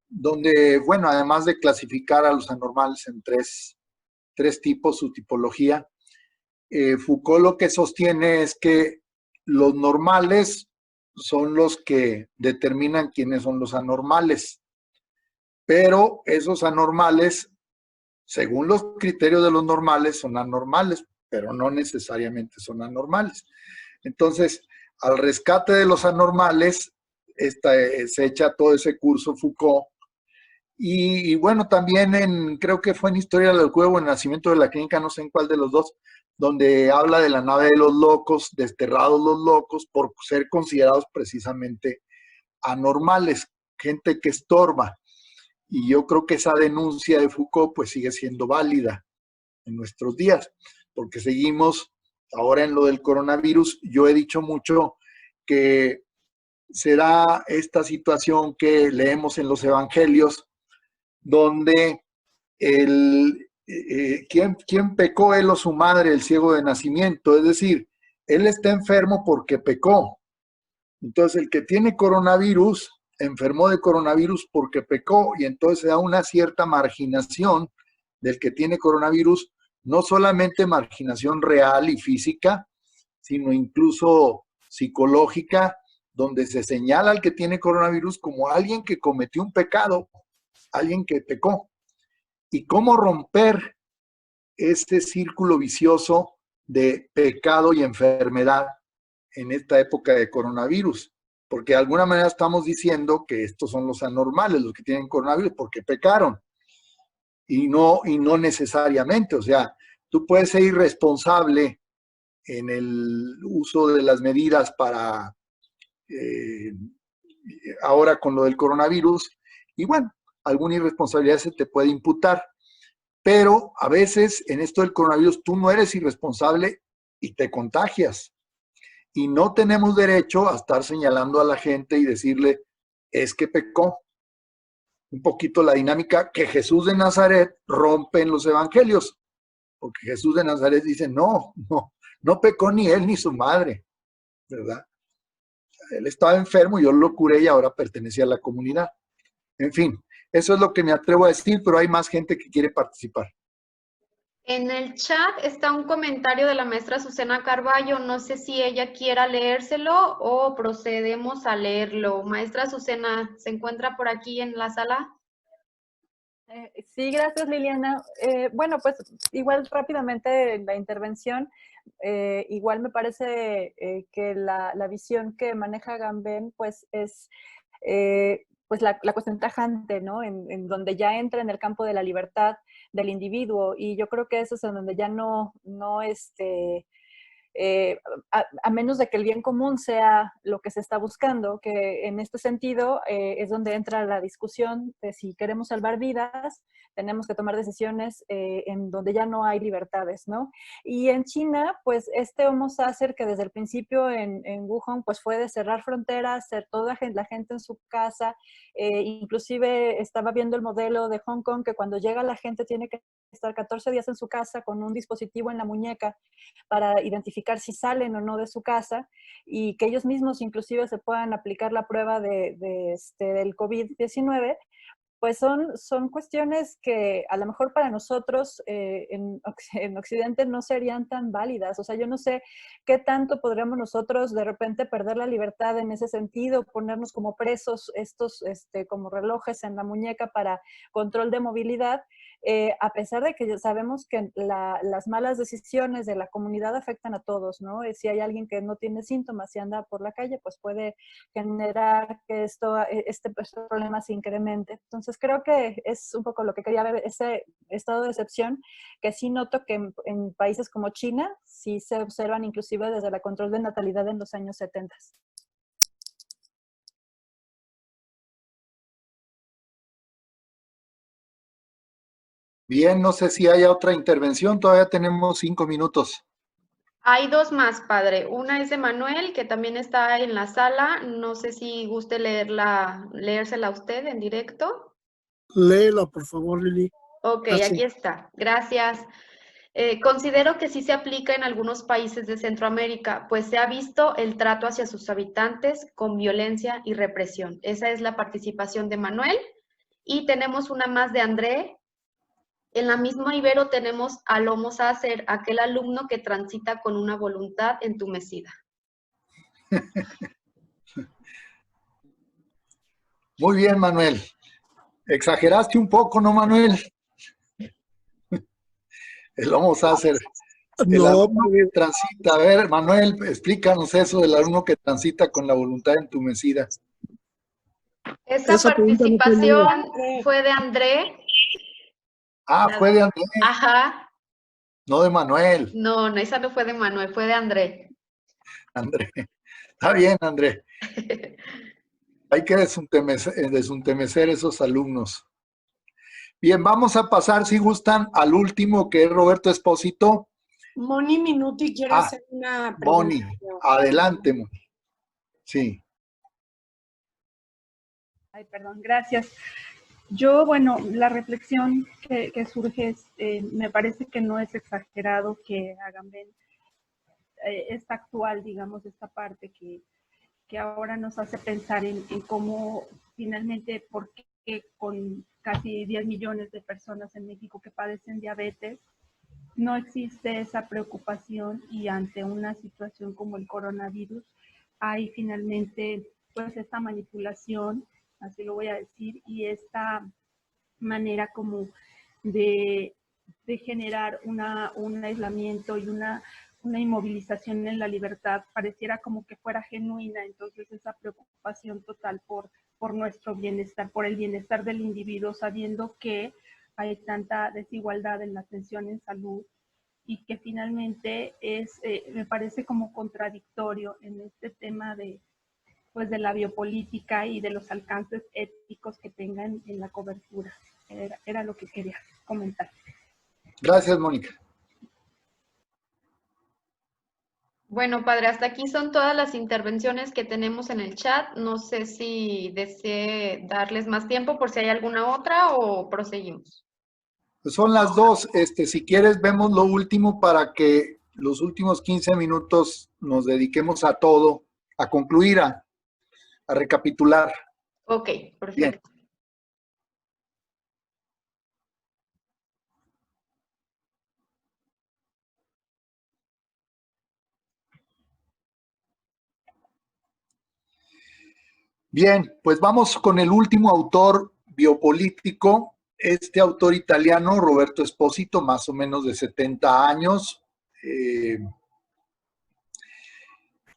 donde, bueno, además de clasificar a los anormales en tres tipos, su tipología, Foucault lo que sostiene es que los normales son los que determinan quiénes son los anormales, pero esos anormales, según los criterios de los normales, son anormales, pero no necesariamente son anormales. Entonces, al rescate de los anormales, se echa todo ese curso Foucault Y bueno, también creo que fue en Historia del Juego, en Nacimiento de la Clínica, no sé en cuál de los dos, donde habla de la nave de los locos, desterrados los locos, por ser considerados precisamente anormales, gente que estorba. Y yo creo que esa denuncia de Foucault pues sigue siendo válida en nuestros días, porque seguimos ahora en lo del coronavirus. Yo he dicho mucho que será esta situación que leemos en los evangelios, donde ¿quién pecó, él o su madre, el ciego de nacimiento? Es decir, él está enfermo porque pecó. Entonces, el que tiene coronavirus, enfermó de coronavirus porque pecó, y entonces se da una cierta marginación del que tiene coronavirus, no solamente marginación real y física, sino incluso psicológica, donde se señala al que tiene coronavirus como alguien que cometió un pecado, alguien que pecó. ¿Y cómo romper este círculo vicioso de pecado y enfermedad en esta época de coronavirus? Porque de alguna manera estamos diciendo que estos son los anormales, los que tienen coronavirus, porque pecaron. Y no necesariamente. O sea, tú puedes ser irresponsable en el uso de las medidas para ahora con lo del coronavirus, y bueno, alguna irresponsabilidad se te puede imputar, pero a veces en esto del coronavirus tú no eres irresponsable y te contagias, y no tenemos derecho a estar señalando a la gente y decirle, es que pecó. Un poquito la dinámica que Jesús de Nazaret rompe en los evangelios, porque Jesús de Nazaret dice, no pecó ni él ni su madre, ¿verdad? Él estaba enfermo, yo lo curé y ahora pertenecía a la comunidad. En fin, eso es lo que me atrevo a decir, pero hay más gente que quiere participar. En el chat está un comentario de la maestra Susana Carballo. No sé si ella quiera leérselo o procedemos a leerlo. Maestra Susana, ¿se encuentra por aquí en la sala? Sí, gracias, Liliana. Bueno, pues igual rápidamente la intervención. Igual me parece que la visión que maneja Gamben pues es pues la cuestión tajante, ¿no? En donde ya entra en el campo de la libertad del individuo, y yo creo que eso es en donde ya no a menos de que el bien común sea lo que se está buscando, que en este sentido es donde entra la discusión de si queremos salvar vidas, tenemos que tomar decisiones en donde ya no hay libertades, ¿no? Y en China, pues este Homo Sacer que desde el principio en Wuhan, pues fue de cerrar fronteras, ser toda la gente en su casa, inclusive estaba viendo el modelo de Hong Kong, que cuando llega la gente tiene que estar 14 días en su casa con un dispositivo en la muñeca para identificar si salen o no de su casa, y que ellos mismos inclusive se puedan aplicar la prueba del COVID-19, pues son cuestiones que a lo mejor para nosotros en Occidente no serían tan válidas. O sea, yo no sé qué tanto podríamos nosotros de repente perder la libertad en ese sentido, ponernos como presos estos como relojes en la muñeca para control de movilidad, a pesar de que sabemos que las malas decisiones de la comunidad afectan a todos, ¿no? Si hay alguien que no tiene síntomas y anda por la calle, pues puede generar que este problema se incremente. Entonces creo que es un poco lo que quería ver, ese estado de excepción, que sí noto que en países como China sí se observan inclusive desde el control de natalidad en los años 70. Bien, no sé si haya otra intervención, todavía tenemos 5 minutos. Hay dos más, padre. Una es de Manuel, que también está en la sala. No sé si guste leérsela a usted en directo. Léela, por favor, Lili. Ok, Gracias. aquí está. Gracias. Considero que sí se aplica en algunos países de Centroamérica, pues se ha visto el trato hacia sus habitantes con violencia y represión. Esa es la participación de Manuel. Y tenemos una más de André. En la misma Ibero tenemos al Homo Sacer, aquel alumno que transita con una voluntad entumecida. Muy bien, Manuel. Exageraste un poco, ¿no, Manuel? El Homo Sacer. El alumno que transita. A ver, Manuel, explícanos eso del alumno que transita con la voluntad entumecida. Esa pregunta no fue participación fue de André. Ah, fue de André, Ajá. no de Manuel. No, no, esa no fue de Manuel, fue de André. André. Está bien, André. Hay que desuntemecer esos alumnos. Bien, vamos a pasar, si gustan, al último, que es Roberto Espósito. Moni Minuti quiere hacer una pregunta. Moni, adelante, Moni. Sí. Ay, perdón, gracias. Yo, bueno, la reflexión que surge es, me parece que no es exagerado que Agamben, esta actual, digamos, esta parte que ahora nos hace pensar en cómo finalmente, por qué con casi 10 millones de personas en México que padecen diabetes, no existe esa preocupación y ante una situación como el coronavirus hay finalmente pues esta manipulación, así lo voy a decir, y esta manera como de generar un aislamiento y una inmovilización en la libertad, pareciera como que fuera genuina. Entonces esa preocupación total por nuestro bienestar, por el bienestar del individuo, sabiendo que hay tanta desigualdad en la atención en salud y que finalmente me parece como contradictorio en este tema de la biopolítica y de los alcances éticos que tengan en la cobertura. Era lo que quería comentar. Gracias, Mónica. Bueno, padre, hasta aquí son todas las intervenciones que tenemos en el chat. No sé si desee darles más tiempo por si hay alguna otra o proseguimos. Pues son las 2. Si quieres, vemos lo último para que los últimos 15 minutos nos dediquemos a todo, a concluir, a recapitular. Ok, perfecto. Bien. Bien, pues vamos con el último autor biopolítico, este autor italiano, Roberto Espósito, más o menos de 70 años.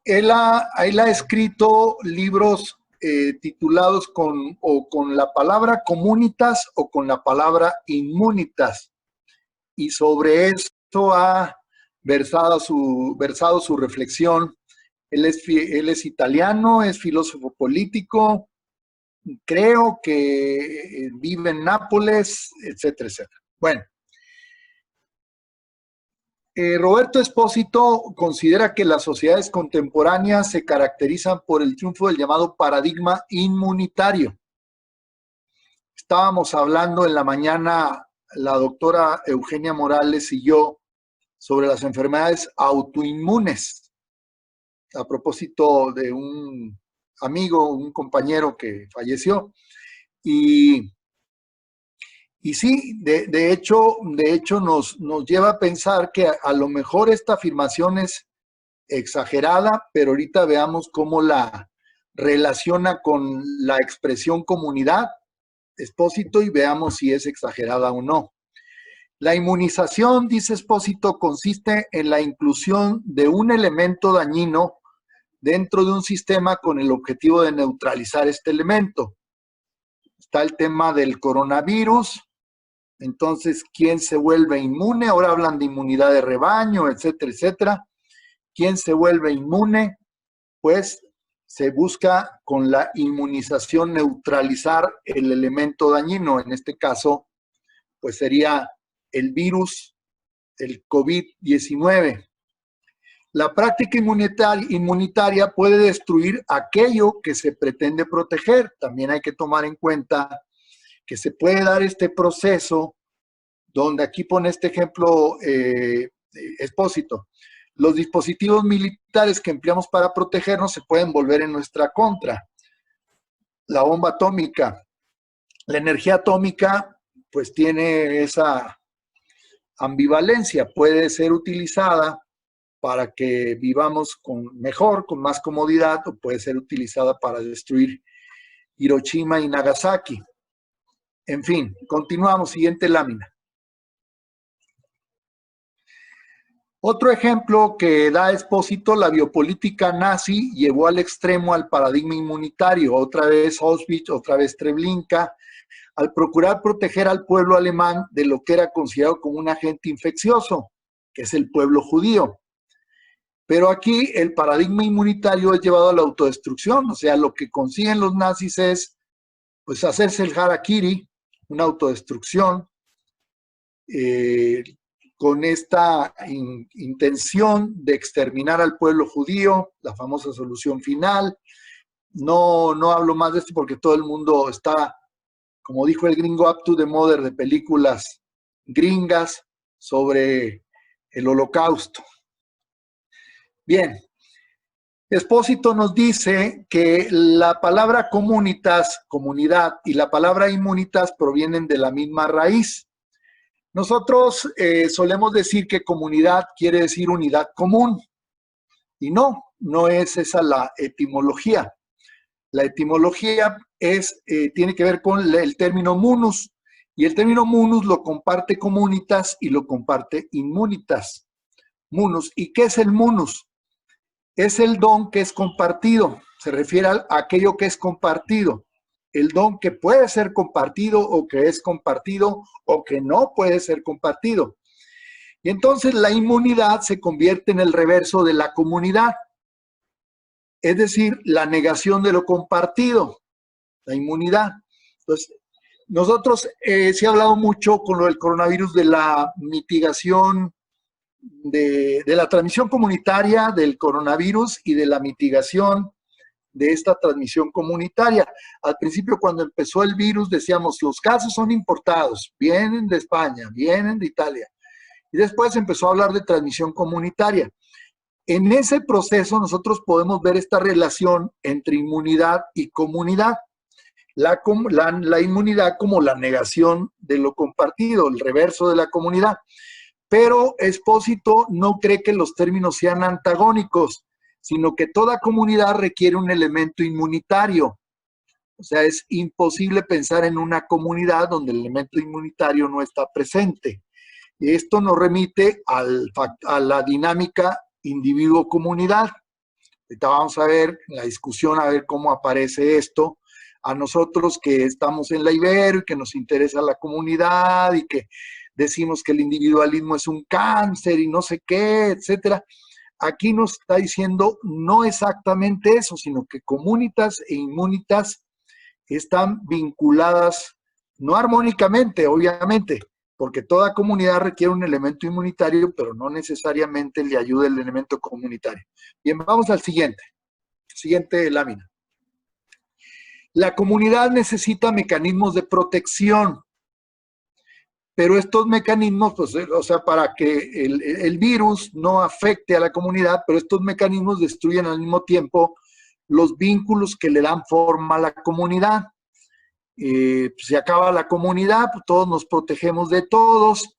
Él ha escrito libros titulados con la palabra comunitas o con la palabra inmunitas, y sobre esto ha versado su reflexión. Él es italiano, es filósofo político, creo que vive en Nápoles, etcétera, etcétera. Bueno, Roberto Espósito considera que las sociedades contemporáneas se caracterizan por el triunfo del llamado paradigma inmunitario. Estábamos hablando en la mañana, la doctora Eugenia Morales y yo, sobre las enfermedades autoinmunes, a propósito de un amigo, un compañero que falleció. Y sí, de hecho nos lleva a pensar que a lo mejor esta afirmación es exagerada, pero ahorita veamos cómo la relaciona con la expresión comunidad, Espósito, y veamos si es exagerada o no. La inmunización, dice Espósito, consiste en la inclusión de un elemento dañino dentro de un sistema con el objetivo de neutralizar este elemento. Está el tema del coronavirus. Entonces, ¿quién se vuelve inmune? Ahora hablan de inmunidad de rebaño, etcétera, etcétera. ¿Quién se vuelve inmune? Pues se busca con la inmunización neutralizar el elemento dañino. En este caso, pues sería el virus, el COVID-19. La práctica inmunitaria puede destruir aquello que se pretende proteger. También hay que tomar en cuenta que se puede dar este proceso, donde aquí pone este ejemplo Espósito. Los dispositivos militares que empleamos para protegernos se pueden volver en nuestra contra. La bomba atómica, la energía atómica, pues tiene esa ambivalencia, puede ser utilizada para que vivamos mejor, con más comodidad, o puede ser utilizada para destruir Hiroshima y Nagasaki. En fin, continuamos, siguiente lámina. Otro ejemplo que da Espósito, la biopolítica nazi llevó al extremo al paradigma inmunitario, otra vez Auschwitz, otra vez Treblinka, al procurar proteger al pueblo alemán de lo que era considerado como un agente infeccioso, que es el pueblo judío. Pero aquí el paradigma inmunitario es llevado a la autodestrucción, o sea, lo que consiguen los nazis es pues hacerse el harakiri, una autodestrucción, con esta intención de exterminar al pueblo judío, la famosa solución final. No hablo más de esto porque todo el mundo está, como dijo el gringo, up to the mother de películas gringas sobre el holocausto. Bien, Espósito nos dice que la palabra comunitas, comunidad, y la palabra immunitas provienen de la misma raíz. Nosotros solemos decir que comunidad quiere decir unidad común, y no es esa la etimología. La etimología tiene que ver con el término munus, y el término munus lo comparte comunitas y lo comparte immunitas. Munus. ¿Y qué es el munus? Es el don que es compartido, se refiere a aquello que es compartido. El don que puede ser compartido o que es compartido o que no puede ser compartido. Y entonces la inmunidad se convierte en el reverso de la comunidad, es decir, la negación de lo compartido, la inmunidad. Entonces, nosotros se ha hablado mucho con lo del coronavirus de la mitigación, de la transmisión comunitaria del coronavirus y de la mitigación de esta transmisión comunitaria. Al principio, cuando empezó el virus, decíamos, los casos son importados, vienen de España, vienen de Italia. Y después empezó a hablar de transmisión comunitaria. En ese proceso nosotros podemos ver esta relación entre inmunidad y comunidad. La inmunidad como la negación de lo compartido, el reverso de la comunidad. Pero Espósito no cree que los términos sean antagónicos, sino que toda comunidad requiere un elemento inmunitario. O sea, es imposible pensar en una comunidad donde el elemento inmunitario no está presente. Y esto nos remite a la dinámica individuo-comunidad. Ahorita vamos a ver en la discusión, a ver cómo aparece esto. A nosotros que estamos en la Ibero y que nos interesa la comunidad y que decimos que el individualismo es un cáncer y no sé qué, etcétera. Aquí nos está diciendo no exactamente eso, sino que comunitas e inmunitas están vinculadas, no armónicamente, obviamente, porque toda comunidad requiere un elemento inmunitario, pero no necesariamente le ayuda el elemento comunitario. Bien, vamos al siguiente lámina. La comunidad necesita mecanismos de protección, pero estos mecanismos, pues, o sea, para que el virus no afecte a la comunidad, pero estos mecanismos destruyen al mismo tiempo los vínculos que le dan forma a la comunidad. Se acaba la comunidad, pues todos nos protegemos de todos.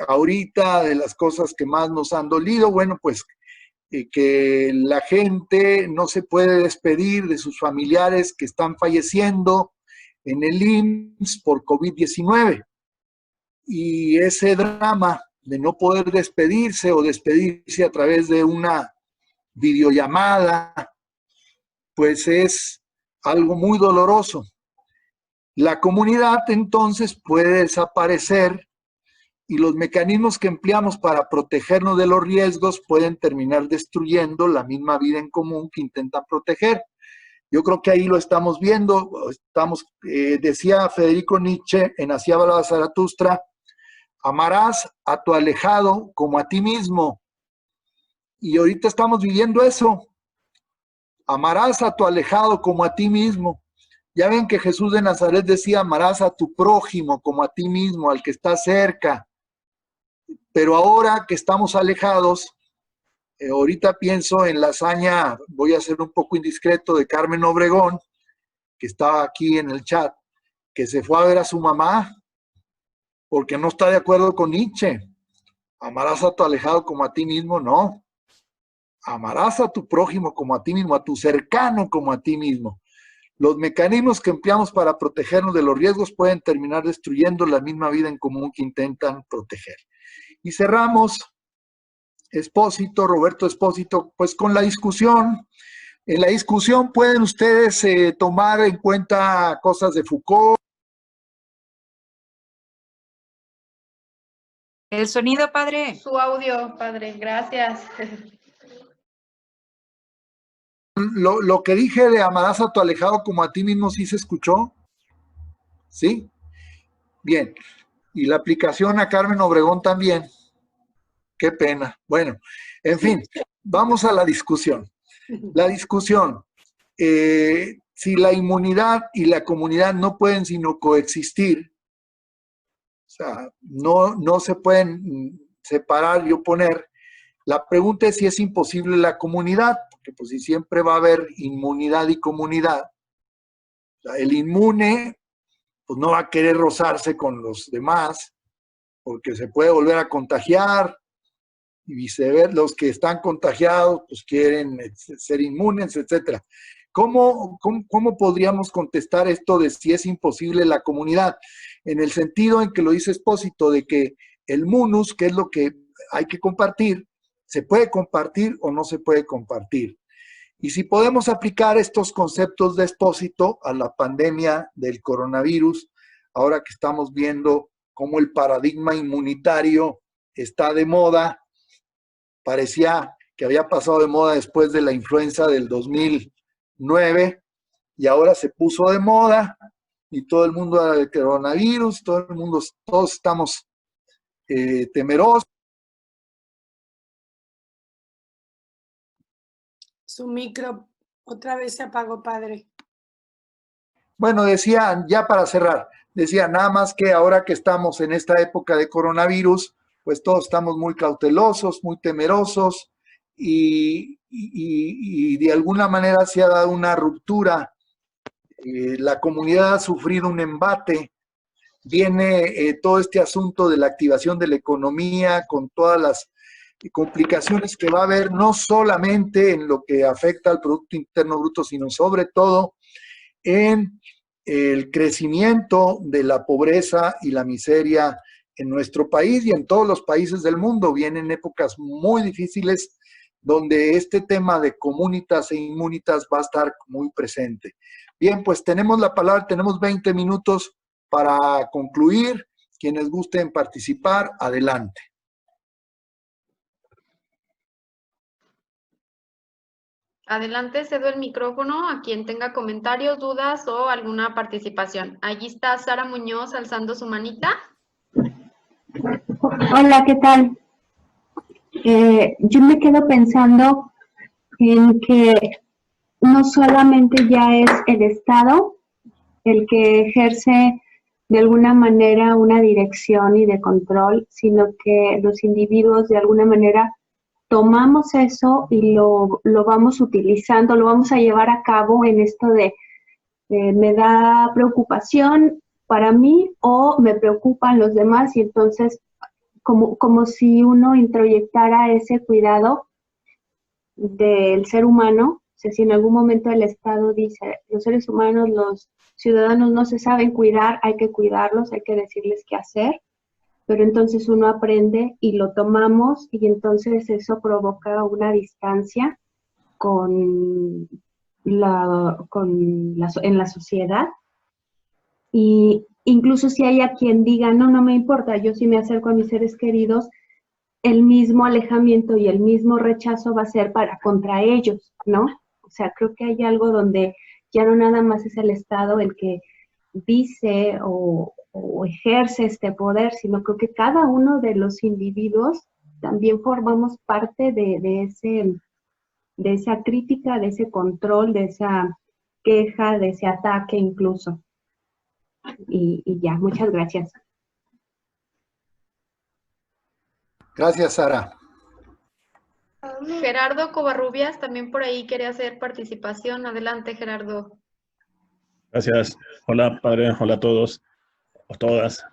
Ahorita, de las cosas que más nos han dolido, bueno, pues que la gente no se puede despedir de sus familiares que están falleciendo en el IMSS por COVID-19. Y ese drama de no poder despedirse o despedirse a través de una videollamada, pues es algo muy doloroso. La comunidad entonces puede desaparecer y los mecanismos que empleamos para protegernos de los riesgos pueden terminar destruyendo la misma vida en común que intentan proteger. Yo creo que ahí lo estamos viendo. Decía Federico Nietzsche en Así hablaba Zaratustra, amarás a tu alejado como a ti mismo. Y ahorita estamos viviendo eso. Amarás a tu alejado como a ti mismo. Ya ven que Jesús de Nazaret decía, amarás a tu prójimo como a ti mismo, al que está cerca. Pero ahora que estamos alejados, ahorita pienso en la hazaña, voy a ser un poco indiscreto, de Carmen Obregón, que estaba aquí en el chat, que se fue a ver a su mamá porque no está de acuerdo con Nietzsche. Amarás a tu alejado como a ti mismo, no. Amarás a tu prójimo como a ti mismo, a tu cercano como a ti mismo. Los mecanismos que empleamos para protegernos de los riesgos pueden terminar destruyendo la misma vida en común que intentan proteger. Y cerramos Espósito, Roberto Espósito, pues con la discusión. En la discusión pueden ustedes tomar en cuenta cosas de Foucault. El sonido, padre. Su audio, padre, gracias. Lo que dije de amarás a tu alejado como a ti mismo, ¿sí se escuchó? ¿Sí? Bien. Y la aplicación a Carmen Obregón también. Qué pena. Bueno, en fin, vamos a la discusión. La discusión. Si la inmunidad y la comunidad no pueden sino coexistir, o sea, no se pueden separar y oponer, la pregunta es si es imposible la comunidad, porque pues si siempre va a haber inmunidad y comunidad, o sea, el inmune pues no va a querer rozarse con los demás, porque se puede volver a contagiar, y viceversa, los que están contagiados pues quieren ser inmunes, etc. ¿Cómo podríamos contestar esto de si es imposible la comunidad? En el sentido en que lo dice Espósito, de que el munus, que es lo que hay que compartir, ¿se puede compartir o no se puede compartir? Y si podemos aplicar estos conceptos de Espósito a la pandemia del coronavirus, ahora que estamos viendo cómo el paradigma inmunitario está de moda, parecía que había pasado de moda después de la influenza del 2009 y ahora se puso de moda y todo el mundo habla del coronavirus, todos estamos temerosos. Su micro otra vez se apagó, padre. Bueno, decían, ya para cerrar, decía nada más que ahora que estamos en esta época de coronavirus, pues todos estamos muy cautelosos, muy temerosos y de alguna manera se ha dado una ruptura. La comunidad ha sufrido un embate. Viene todo este asunto de la activación de la economía con todas las complicaciones que va a haber, no solamente en lo que afecta al Producto Interno Bruto, sino sobre todo en el crecimiento de la pobreza y la miseria en nuestro país y en todos los países del mundo. Vienen épocas muy difíciles donde este tema de comunitas e inmunitas va a estar muy presente. Bien, pues tenemos la palabra, tenemos 20 minutos para concluir. Quienes gusten participar, adelante. Adelante, cedo el micrófono a quien tenga comentarios, dudas o alguna participación. Allí está Sara Muñoz alzando su manita. Hola, ¿qué tal? Yo me quedo pensando en que no solamente ya es el Estado el que ejerce de alguna manera una dirección y de control, sino que los individuos de alguna manera tomamos eso y lo vamos utilizando, lo vamos a llevar a cabo en esto de me da preocupación para mí o me preocupan los demás y entonces como si uno introyectara ese cuidado del ser humano. O sea, si en algún momento el Estado dice, los seres humanos, los ciudadanos no se saben cuidar, hay que cuidarlos, hay que decirles qué hacer, pero entonces uno aprende y lo tomamos y entonces eso provoca una distancia en la sociedad. Y incluso si hay a quien diga, no me importa, yo sí me acerco a mis seres queridos, el mismo alejamiento y el mismo rechazo va a ser contra ellos, ¿no? O sea, creo que hay algo donde ya no nada más es el Estado el que dice o ejerce este poder, sino creo que cada uno de los individuos también formamos parte de esa crítica, de ese control, de esa queja, de ese ataque incluso. Y ya, muchas gracias. Gracias, Sara. Gerardo Covarrubias también por ahí quiere hacer participación. Adelante, Gerardo. Gracias. Hola, padre. Hola a todos o todas.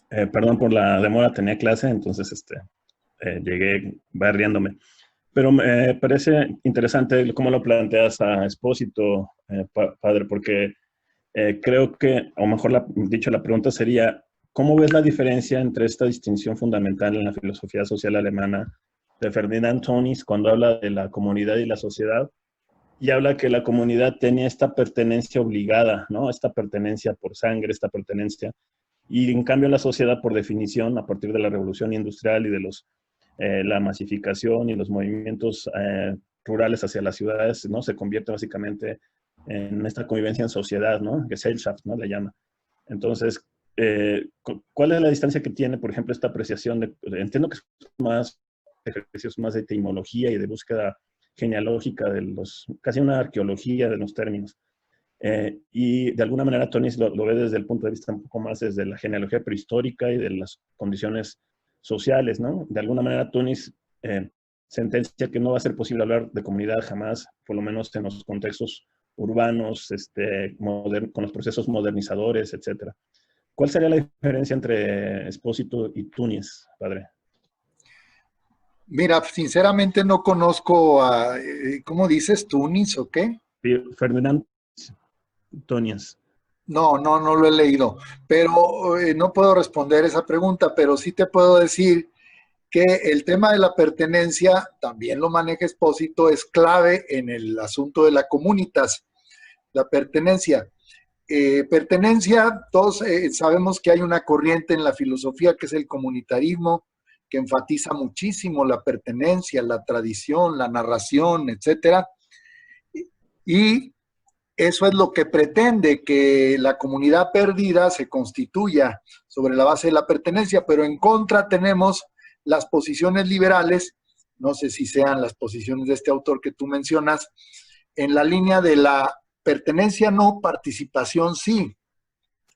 Perdón por la demora, tenía clase, entonces llegué barriéndome. Pero me parece interesante cómo lo planteas a Espósito, padre, porque creo que, a lo mejor la pregunta sería, ¿cómo ves la diferencia entre esta distinción fundamental en la filosofía social alemana de Ferdinand Tönnies cuando habla de la comunidad y la sociedad? Y habla que la comunidad tenía esta pertenencia obligada, ¿no? Esta pertenencia por sangre, esta pertenencia. Y en cambio la sociedad, por definición, a partir de la revolución industrial y de la masificación y los movimientos rurales hacia las ciudades, ¿no? Se convierte básicamente en esta convivencia en sociedad, ¿no? Gesellschaft, ¿no? Le llama. Entonces, ¿cuál es la distancia que tiene, por ejemplo, esta apreciación entiendo que son más ejercicios más de etimología y de búsqueda genealógica casi una arqueología de los términos. Y de alguna manera Tönnies lo ve desde el punto de vista un poco más desde la genealogía prehistórica y de las condiciones sociales, ¿no? De alguna manera Tönnies sentencia que no va a ser posible hablar de comunidad jamás, por lo menos en los contextos urbanos, con los procesos modernizadores, etc. ¿Cuál sería la diferencia entre Espósito y Tönnies, padre? Mira, sinceramente no conozco a, ¿cómo dices? ¿Tönnies o qué? Ferdinand Tönnies. No lo he leído, pero no puedo responder esa pregunta, pero sí te puedo decir que el tema de la pertenencia, también lo maneja Espósito, es clave en el asunto de la comunitas, la pertenencia. Pertenencia, todos sabemos que hay una corriente en la filosofía que es el comunitarismo, que enfatiza muchísimo la pertenencia, la tradición, la narración, etcétera. Y eso es lo que pretende, que la comunidad perdida se constituya sobre la base de la pertenencia, pero en contra tenemos las posiciones liberales, no sé si sean las posiciones de este autor que tú mencionas, en la línea de la pertenencia no, participación sí.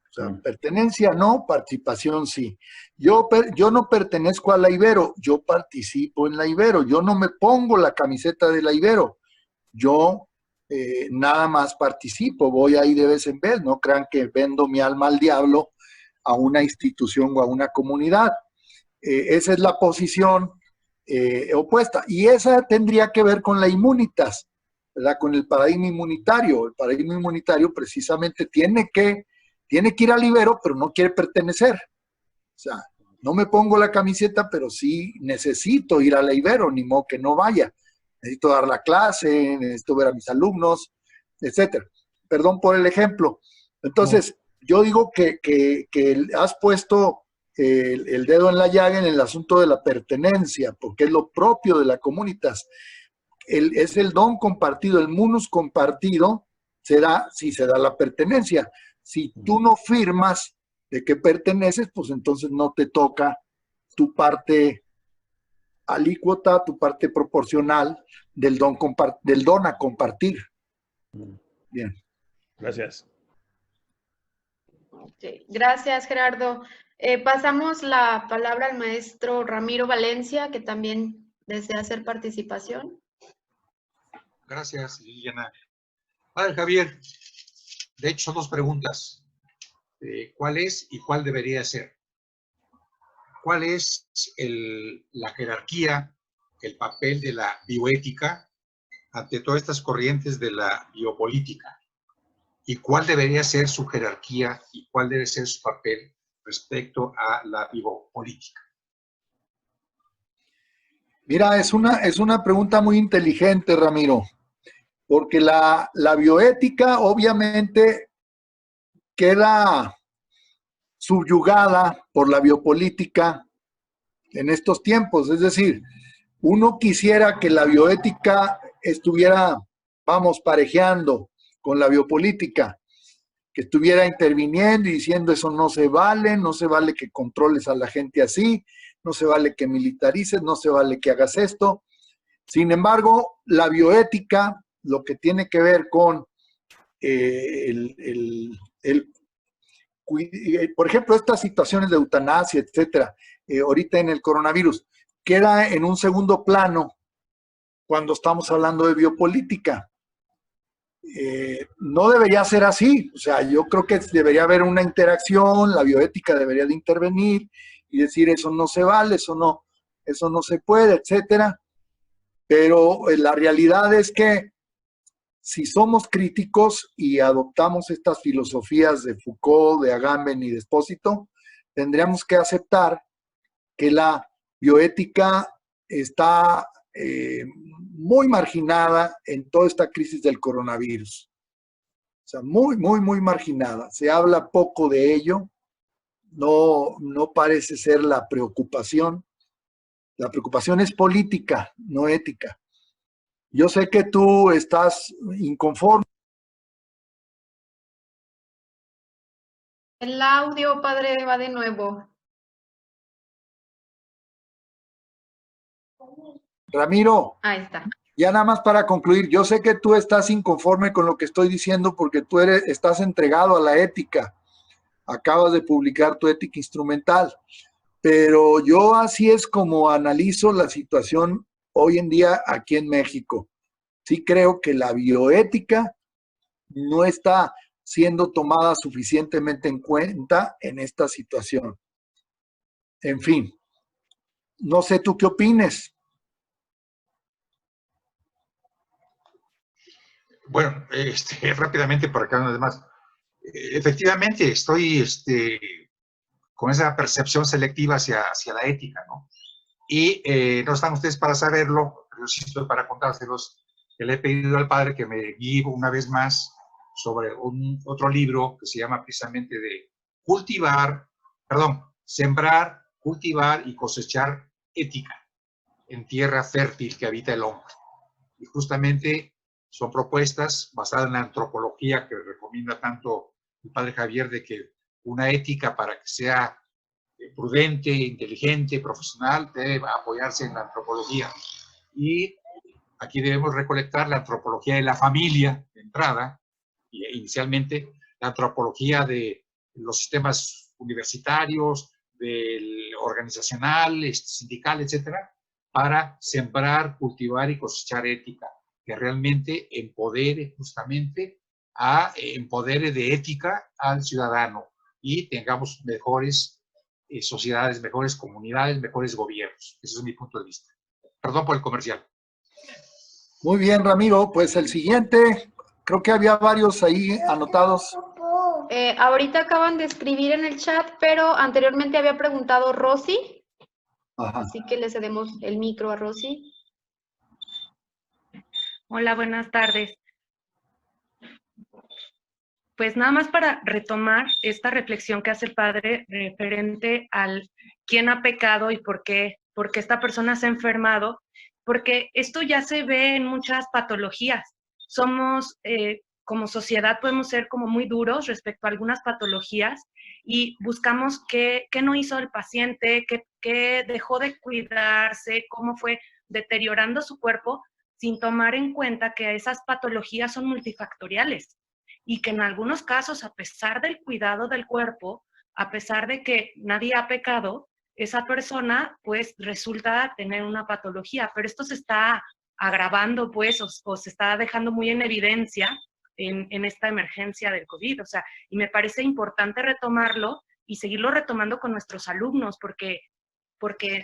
O sea, pertenencia no, participación sí. Yo no pertenezco a la Ibero, yo participo en la Ibero, yo no me pongo la camiseta de la Ibero, yo nada más participo, voy ahí de vez en vez, no crean que vendo mi alma al diablo a una institución o a una comunidad. Esa es la posición opuesta, y esa tendría que ver con la immunitas, ¿verdad? Con el paradigma inmunitario. El paradigma inmunitario precisamente tiene que ir al Ibero, pero no quiere pertenecer. O sea, no me pongo la camiseta, pero sí necesito ir a la Ibero, ni modo que no vaya. Necesito dar la clase, necesito ver a mis alumnos, etcétera. Perdón por el ejemplo. Entonces, yo digo que has puesto el dedo en la llaga en el asunto de la pertenencia, porque es lo propio de la comunitas. Es el don compartido, el munus compartido, se da si se da la pertenencia. Si tú no firmas de que perteneces, pues entonces no te toca tu parte alícuota, tu parte proporcional del don a compartir. Bien. Gracias. Okay. Gracias, Gerardo. Pasamos la palabra al maestro Ramiro Valencia, que también desea hacer participación. Gracias, Liliana. Padre Javier, de hecho, dos preguntas. ¿Cuál es y cuál debería ser? ¿Cuál es la jerarquía, el papel de la bioética ante todas estas corrientes de la biopolítica? ¿Y cuál debería ser su jerarquía y cuál debe ser su papel respecto a la biopolítica? Mira, es una pregunta muy inteligente, Ramiro, porque la bioética obviamente queda subyugada por la biopolítica en estos tiempos. Es decir, uno quisiera que la bioética estuviera, vamos, parejeando con la biopolítica, que estuviera interviniendo y diciendo eso no se vale que controles a la gente así, no se vale que militarices, no se vale que hagas esto. Sin embargo, la bioética, lo que tiene que ver con por ejemplo, estas situaciones de eutanasia, etcétera, ahorita en el coronavirus, queda en un segundo plano cuando estamos hablando de biopolítica. No debería ser así. O sea, yo creo que debería haber una interacción, la bioética debería de intervenir y decir eso no se vale, eso no se puede, etcétera. Pero la realidad es que si somos críticos y adoptamos estas filosofías de Foucault, de Agamben y de Espósito, tendríamos que aceptar que la bioética está muy marginada en toda esta crisis del coronavirus. O sea, muy, muy, muy marginada. Se habla poco de ello. No parece ser la preocupación. La preocupación es política, no ética. Yo sé que tú estás inconforme. El audio, padre, va de nuevo. Ramiro, Ahí está. ya nada más para concluir, yo sé que tú estás inconforme con lo que estoy diciendo porque tú estás entregado a la ética. Acabas de publicar tu ética instrumental, pero yo así es como analizo la situación hoy en día aquí en México. Sí creo que la bioética no está siendo tomada suficientemente en cuenta en esta situación. En fin, no sé tú qué opines. Bueno, rápidamente por acá, además, efectivamente estoy con esa percepción selectiva hacia la ética, ¿no? Y no están ustedes para saberlo, pero sí estoy para contárselos, que le he pedido al padre que me guíe una vez más sobre otro libro que se llama precisamente de sembrar, cultivar y cosechar ética en tierra fértil que habita el hombre. Y justamente son propuestas basadas en la antropología que recomienda tanto el padre Javier, de que una ética para que sea prudente, inteligente, profesional, debe apoyarse en la antropología. Y aquí debemos recolectar la antropología de la familia de entrada, y inicialmente la antropología de los sistemas universitarios, del organizacional, sindical, etcétera, para sembrar, cultivar y cosechar ética, que realmente empodere justamente empodere de ética al ciudadano y tengamos mejores sociedades, mejores comunidades, mejores gobiernos. Ese es mi punto de vista. Perdón por el comercial. Muy bien, Ramiro. Pues el siguiente, creo que había varios ahí anotados. Ahorita acaban de escribir en el chat, pero anteriormente había preguntado Rosy. Ajá. Así que le cedemos el micro a Rosy. Hola, buenas tardes. Pues nada más para retomar esta reflexión que hace el padre referente al quién ha pecado y por qué esta persona se ha enfermado, porque esto ya se ve en muchas patologías. Somos, como sociedad, podemos ser como muy duros respecto a algunas patologías y buscamos qué no hizo el paciente, qué dejó de cuidarse, cómo fue deteriorando su cuerpo, sin tomar en cuenta que esas patologías son multifactoriales y que en algunos casos, a pesar del cuidado del cuerpo, a pesar de que nadie ha pecado, esa persona pues resulta tener una patología, pero esto se está agravando pues o se está dejando muy en evidencia en esta emergencia del COVID, o sea, y me parece importante retomarlo y seguirlo retomando con nuestros alumnos, porque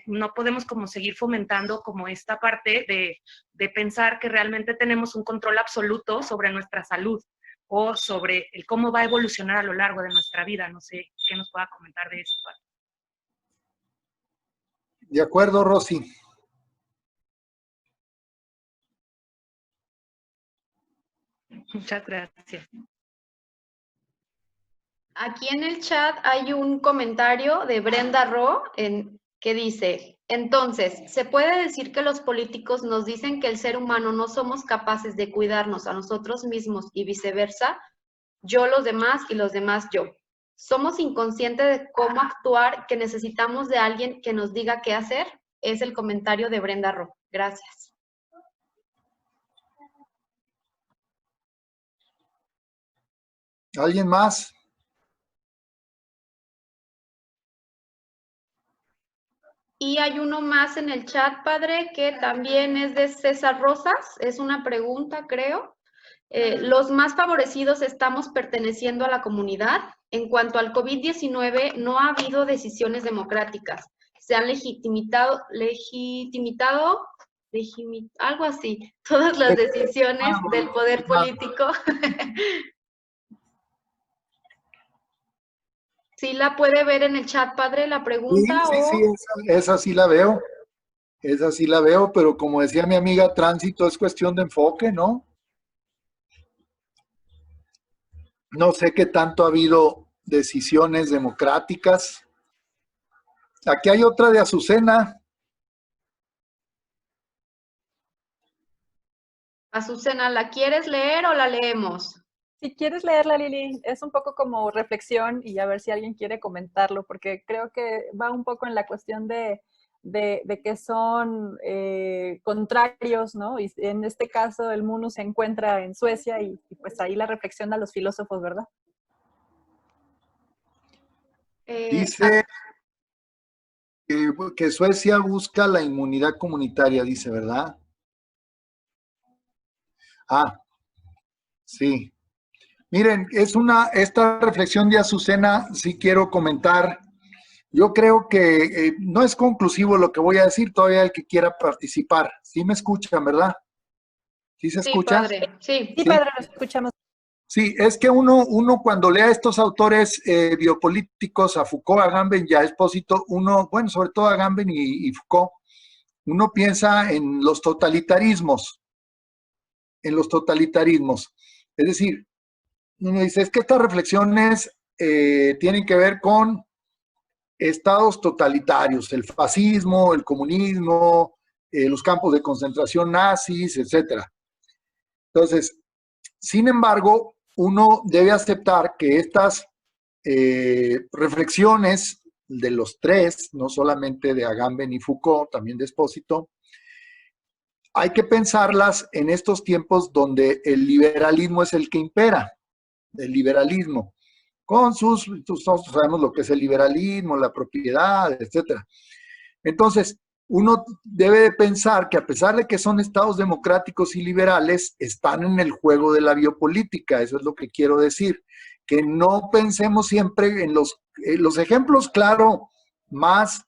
no podemos como seguir fomentando como esta parte de pensar que realmente tenemos un control absoluto sobre nuestra salud o sobre el cómo va a evolucionar a lo largo de nuestra vida. No sé qué nos pueda comentar de eso. De acuerdo, Rosy. Muchas gracias. Aquí en el chat hay un comentario de Brenda Ro que dice, entonces, ¿se puede decir que los políticos nos dicen que el ser humano no somos capaces de cuidarnos a nosotros mismos y viceversa? Yo los demás y los demás yo. ¿Somos inconscientes de cómo actuar, que necesitamos de alguien que nos diga qué hacer? Es el comentario de Brenda Ro. Gracias. ¿Alguien más? Y hay uno más en el chat, padre, que también es de César Rosas. Es una pregunta, creo. Los más favorecidos estamos perteneciendo a la comunidad. En cuanto al COVID-19, no ha habido decisiones democráticas. Se han algo así, todas las decisiones del poder político. ¿Sí la puede ver en el chat, padre, la pregunta? Sí, esa sí la veo. Esa sí la veo, pero como decía mi amiga, tránsito es cuestión de enfoque, ¿no? No sé qué tanto ha habido decisiones democráticas. Aquí hay otra de Azucena. Azucena, ¿la quieres leer o la leemos? Si quieres leerla, Lili, es un poco como reflexión y a ver si alguien quiere comentarlo, porque creo que va un poco en la cuestión de que son contrarios, ¿no? Y en este caso el Munu se encuentra en Suecia y pues ahí la reflexión a los filósofos, ¿verdad? Dice que Suecia busca la inmunidad comunitaria, dice, ¿verdad? Ah, sí. Miren, esta reflexión de Azucena, sí quiero comentar. Yo creo que no es conclusivo lo que voy a decir, todavía el que quiera participar. ¿Sí me escuchan, verdad? ¿Sí se escucha? Sí, padre. Sí, padre, lo escuchamos. Sí, es que uno cuando lea a estos autores biopolíticos, a Foucault, a Agamben y a Espósito, bueno, sobre todo a Agamben y Foucault, uno piensa en los totalitarismos, Es decir, uno dice, es que estas reflexiones tienen que ver con estados totalitarios, el fascismo, el comunismo, los campos de concentración nazis, etc. Entonces, sin embargo, uno debe aceptar que estas reflexiones de los tres, no solamente de Agamben y Foucault, también de Espósito, hay que pensarlas en estos tiempos donde el liberalismo es el que impera, el liberalismo, con todos sabemos lo que es el liberalismo, la propiedad, etc. Entonces, uno debe de pensar que a pesar de que son estados democráticos y liberales, están en el juego de la biopolítica, eso es lo que quiero decir, que no pensemos siempre en los ejemplos, claro, más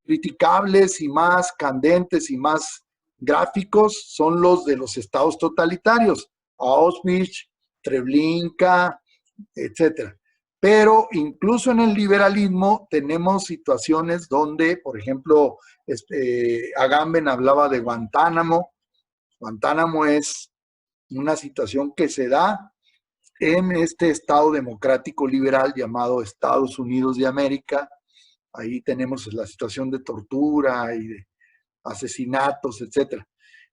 criticables y más candentes y más gráficos son los de los estados totalitarios, Auschwitz, Treblinka, etcétera. Pero incluso en el liberalismo tenemos situaciones donde, por ejemplo, Agamben hablaba de Guantánamo. Guantánamo es una situación que se da en este estado democrático liberal llamado Estados Unidos de América. Ahí tenemos la situación de tortura y de asesinatos, etcétera.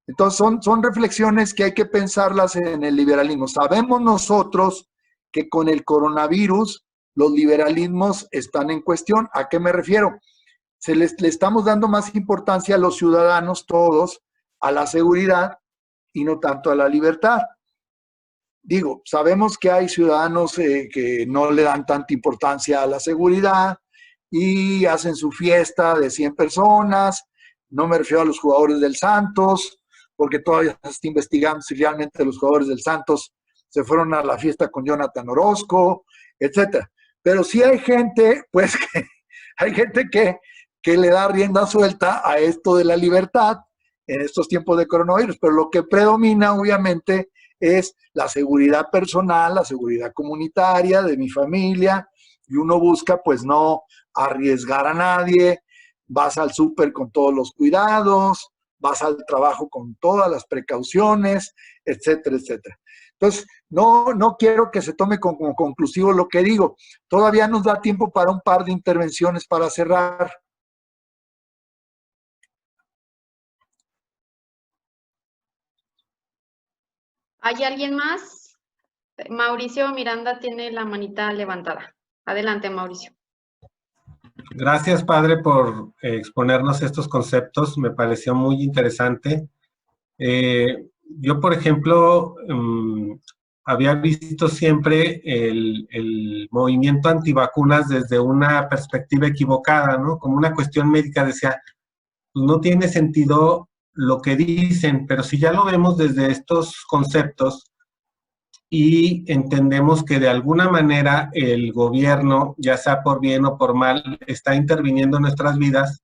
Entonces son reflexiones que hay que pensarlas en el liberalismo. Sabemos nosotros que con el coronavirus los liberalismos están en cuestión. ¿A qué me refiero? Le estamos dando más importancia a los ciudadanos todos, a la seguridad y no tanto a la libertad. Digo, sabemos que hay ciudadanos que no le dan tanta importancia a la seguridad y hacen su fiesta de 100 personas. No me refiero a los jugadores del Santos, porque todavía se está investigando si realmente los jugadores del Santos se fueron a la fiesta con Jonathan Orozco, etcétera. Pero sí hay gente, pues, que le da rienda suelta a esto de la libertad en estos tiempos de coronavirus. Pero lo que predomina, obviamente, es la seguridad personal, la seguridad comunitaria de mi familia, y uno busca, pues, no arriesgar a nadie, vas al súper con todos los cuidados, vas al trabajo con todas las precauciones, etcétera, etcétera. Entonces, no quiero que se tome como conclusivo lo que digo. Todavía nos da tiempo para un par de intervenciones para cerrar. ¿Hay alguien más? Mauricio Miranda tiene la manita levantada. Adelante, Mauricio. Gracias, padre, por exponernos estos conceptos. Me pareció muy interesante. Yo, por ejemplo, había visto siempre el movimiento antivacunas desde una perspectiva equivocada, ¿no? Como una cuestión médica, decía, pues no tiene sentido lo que dicen, pero si ya lo vemos desde estos conceptos y entendemos que de alguna manera el gobierno, ya sea por bien o por mal, está interviniendo en nuestras vidas,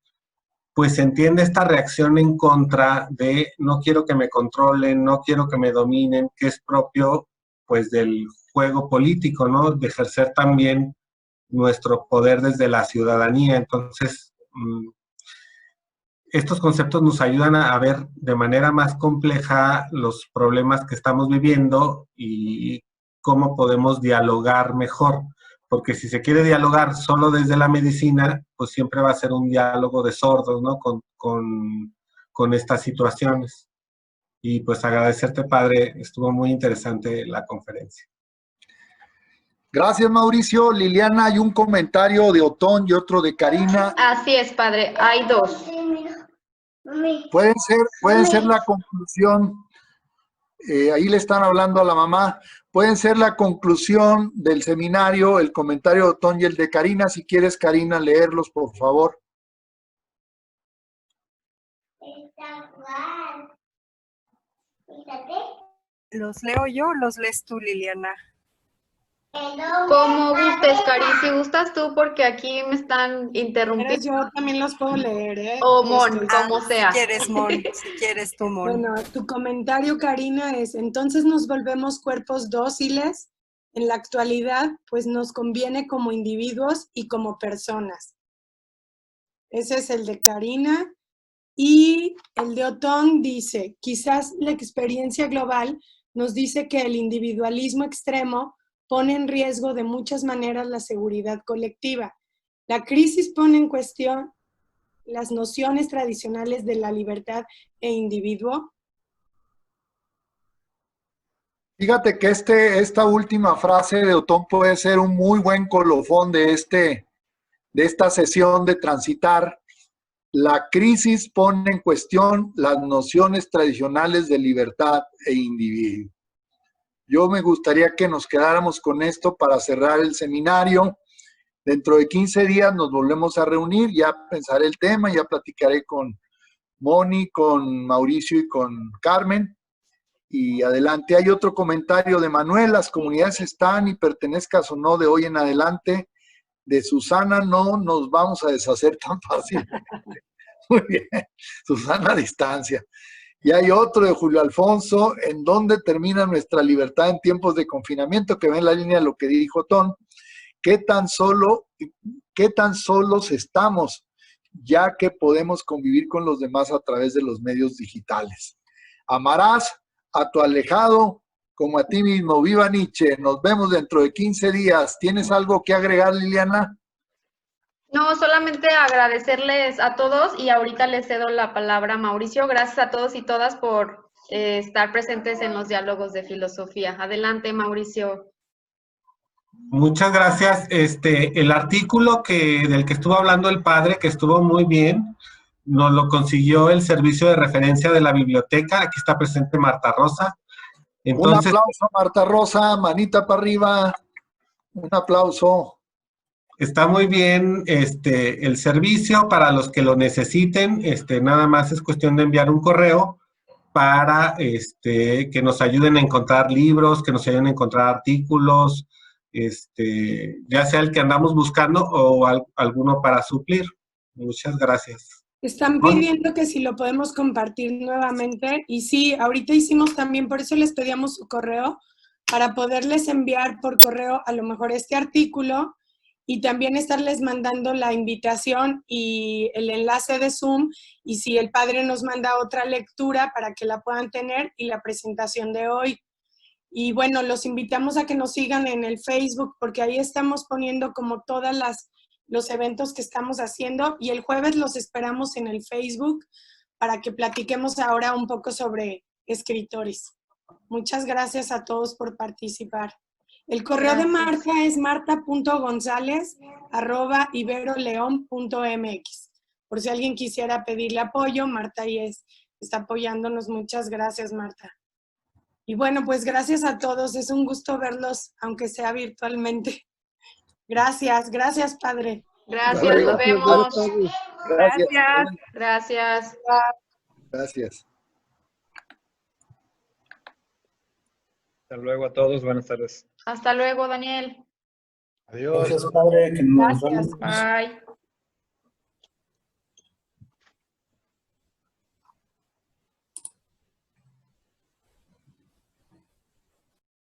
pues se entiende esta reacción en contra de no quiero que me controlen, no quiero que me dominen, que es propio pues del juego político, ¿no? De ejercer también nuestro poder desde la ciudadanía. Entonces, estos conceptos nos ayudan a ver de manera más compleja los problemas que estamos viviendo y cómo podemos dialogar mejor. Porque si se quiere dialogar solo desde la medicina, pues siempre va a ser un diálogo de sordos, ¿no? Con estas situaciones. Y pues agradecerte, padre, estuvo muy interesante la conferencia. Gracias, Mauricio. Liliana, hay un comentario de Otón y otro de Karina. Así es, padre, hay dos. Pueden ser la conclusión, ahí le están hablando a la mamá, pueden ser la conclusión del seminario, el comentario de Otón y el de Karina. Si quieres, Karina, leerlos, por favor. ¿Los leo yo o los lees tú, Liliana? Como gustes, Cari, si gustas tú, porque aquí me están interrumpiendo. Yo también los puedo leer, ¿eh? O Mon, como sea. Si quieres, Mon, si quieres tú, Mon. Bueno, tu comentario, Karina, es, entonces nos volvemos cuerpos dóciles. En la actualidad, pues nos conviene como individuos y como personas. Ese es el de Karina. Y el de Otón dice, quizás la experiencia global nos dice que el individualismo extremo pone en riesgo de muchas maneras la seguridad colectiva. La crisis pone en cuestión las nociones tradicionales de la libertad e individuo. Fíjate que esta última frase de Otón puede ser un muy buen colofón de esta sesión de transitar. La crisis pone en cuestión las nociones tradicionales de libertad e individuo. Yo me gustaría que nos quedáramos con esto para cerrar el seminario. Dentro de 15 días nos volvemos a reunir, ya pensaré el tema, ya platicaré con Moni, con Mauricio y con Carmen. Y adelante, hay otro comentario de Manuel, las comunidades están y pertenezcas o no de hoy en adelante. De Susana no nos vamos a deshacer tan fácilmente. Muy bien, Susana a distancia. Y hay otro de Julio Alfonso, ¿en dónde termina nuestra libertad en tiempos de confinamiento? Que va en la línea de lo que dijo Otón. ¿Qué tan solos estamos, ya que podemos convivir con los demás a través de los medios digitales? Amarás a tu alejado como a ti mismo. Viva Nietzsche. Nos vemos dentro de 15 días. ¿Tienes algo que agregar, Liliana? No, solamente agradecerles a todos y ahorita les cedo la palabra a Mauricio. Gracias a todos y todas por estar presentes en los diálogos de filosofía. Adelante, Mauricio. Muchas gracias. El artículo del que estuvo hablando el padre, que estuvo muy bien, nos lo consiguió el servicio de referencia de la biblioteca. Aquí está presente Marta Rosa. Entonces, un aplauso, Marta Rosa, manita para arriba. Un aplauso. Está muy bien el servicio para los que lo necesiten. Nada más es cuestión de enviar un correo para que nos ayuden a encontrar libros, que nos ayuden a encontrar artículos, ya sea el que andamos buscando o alguno para suplir. Muchas gracias. Están pidiendo que si lo podemos compartir nuevamente. Y sí, ahorita hicimos también, por eso les pedíamos su correo, para poderles enviar por correo a lo mejor este artículo y también estarles mandando la invitación y el enlace de Zoom, y si el padre nos manda otra lectura para que la puedan tener, y la presentación de hoy. Y bueno, los invitamos a que nos sigan en el Facebook, porque ahí estamos poniendo como todas los eventos que estamos haciendo, y el jueves los esperamos en el Facebook para que platiquemos ahora un poco sobre escritores. Muchas gracias a todos por participar. El correo de Marta es marta.gonzalez@iberoleon.mx. Por si alguien quisiera pedirle apoyo, Marta ahí está apoyándonos. Muchas gracias, Marta. Y bueno, pues gracias a todos. Es un gusto verlos, aunque sea virtualmente. Gracias, gracias, padre. Gracias, nos vemos. Gracias. Gracias. Gracias. Hasta luego a todos, buenas tardes. Hasta luego, Daniel. Adiós. Gracias, padre. Que nos Gracias. Bye.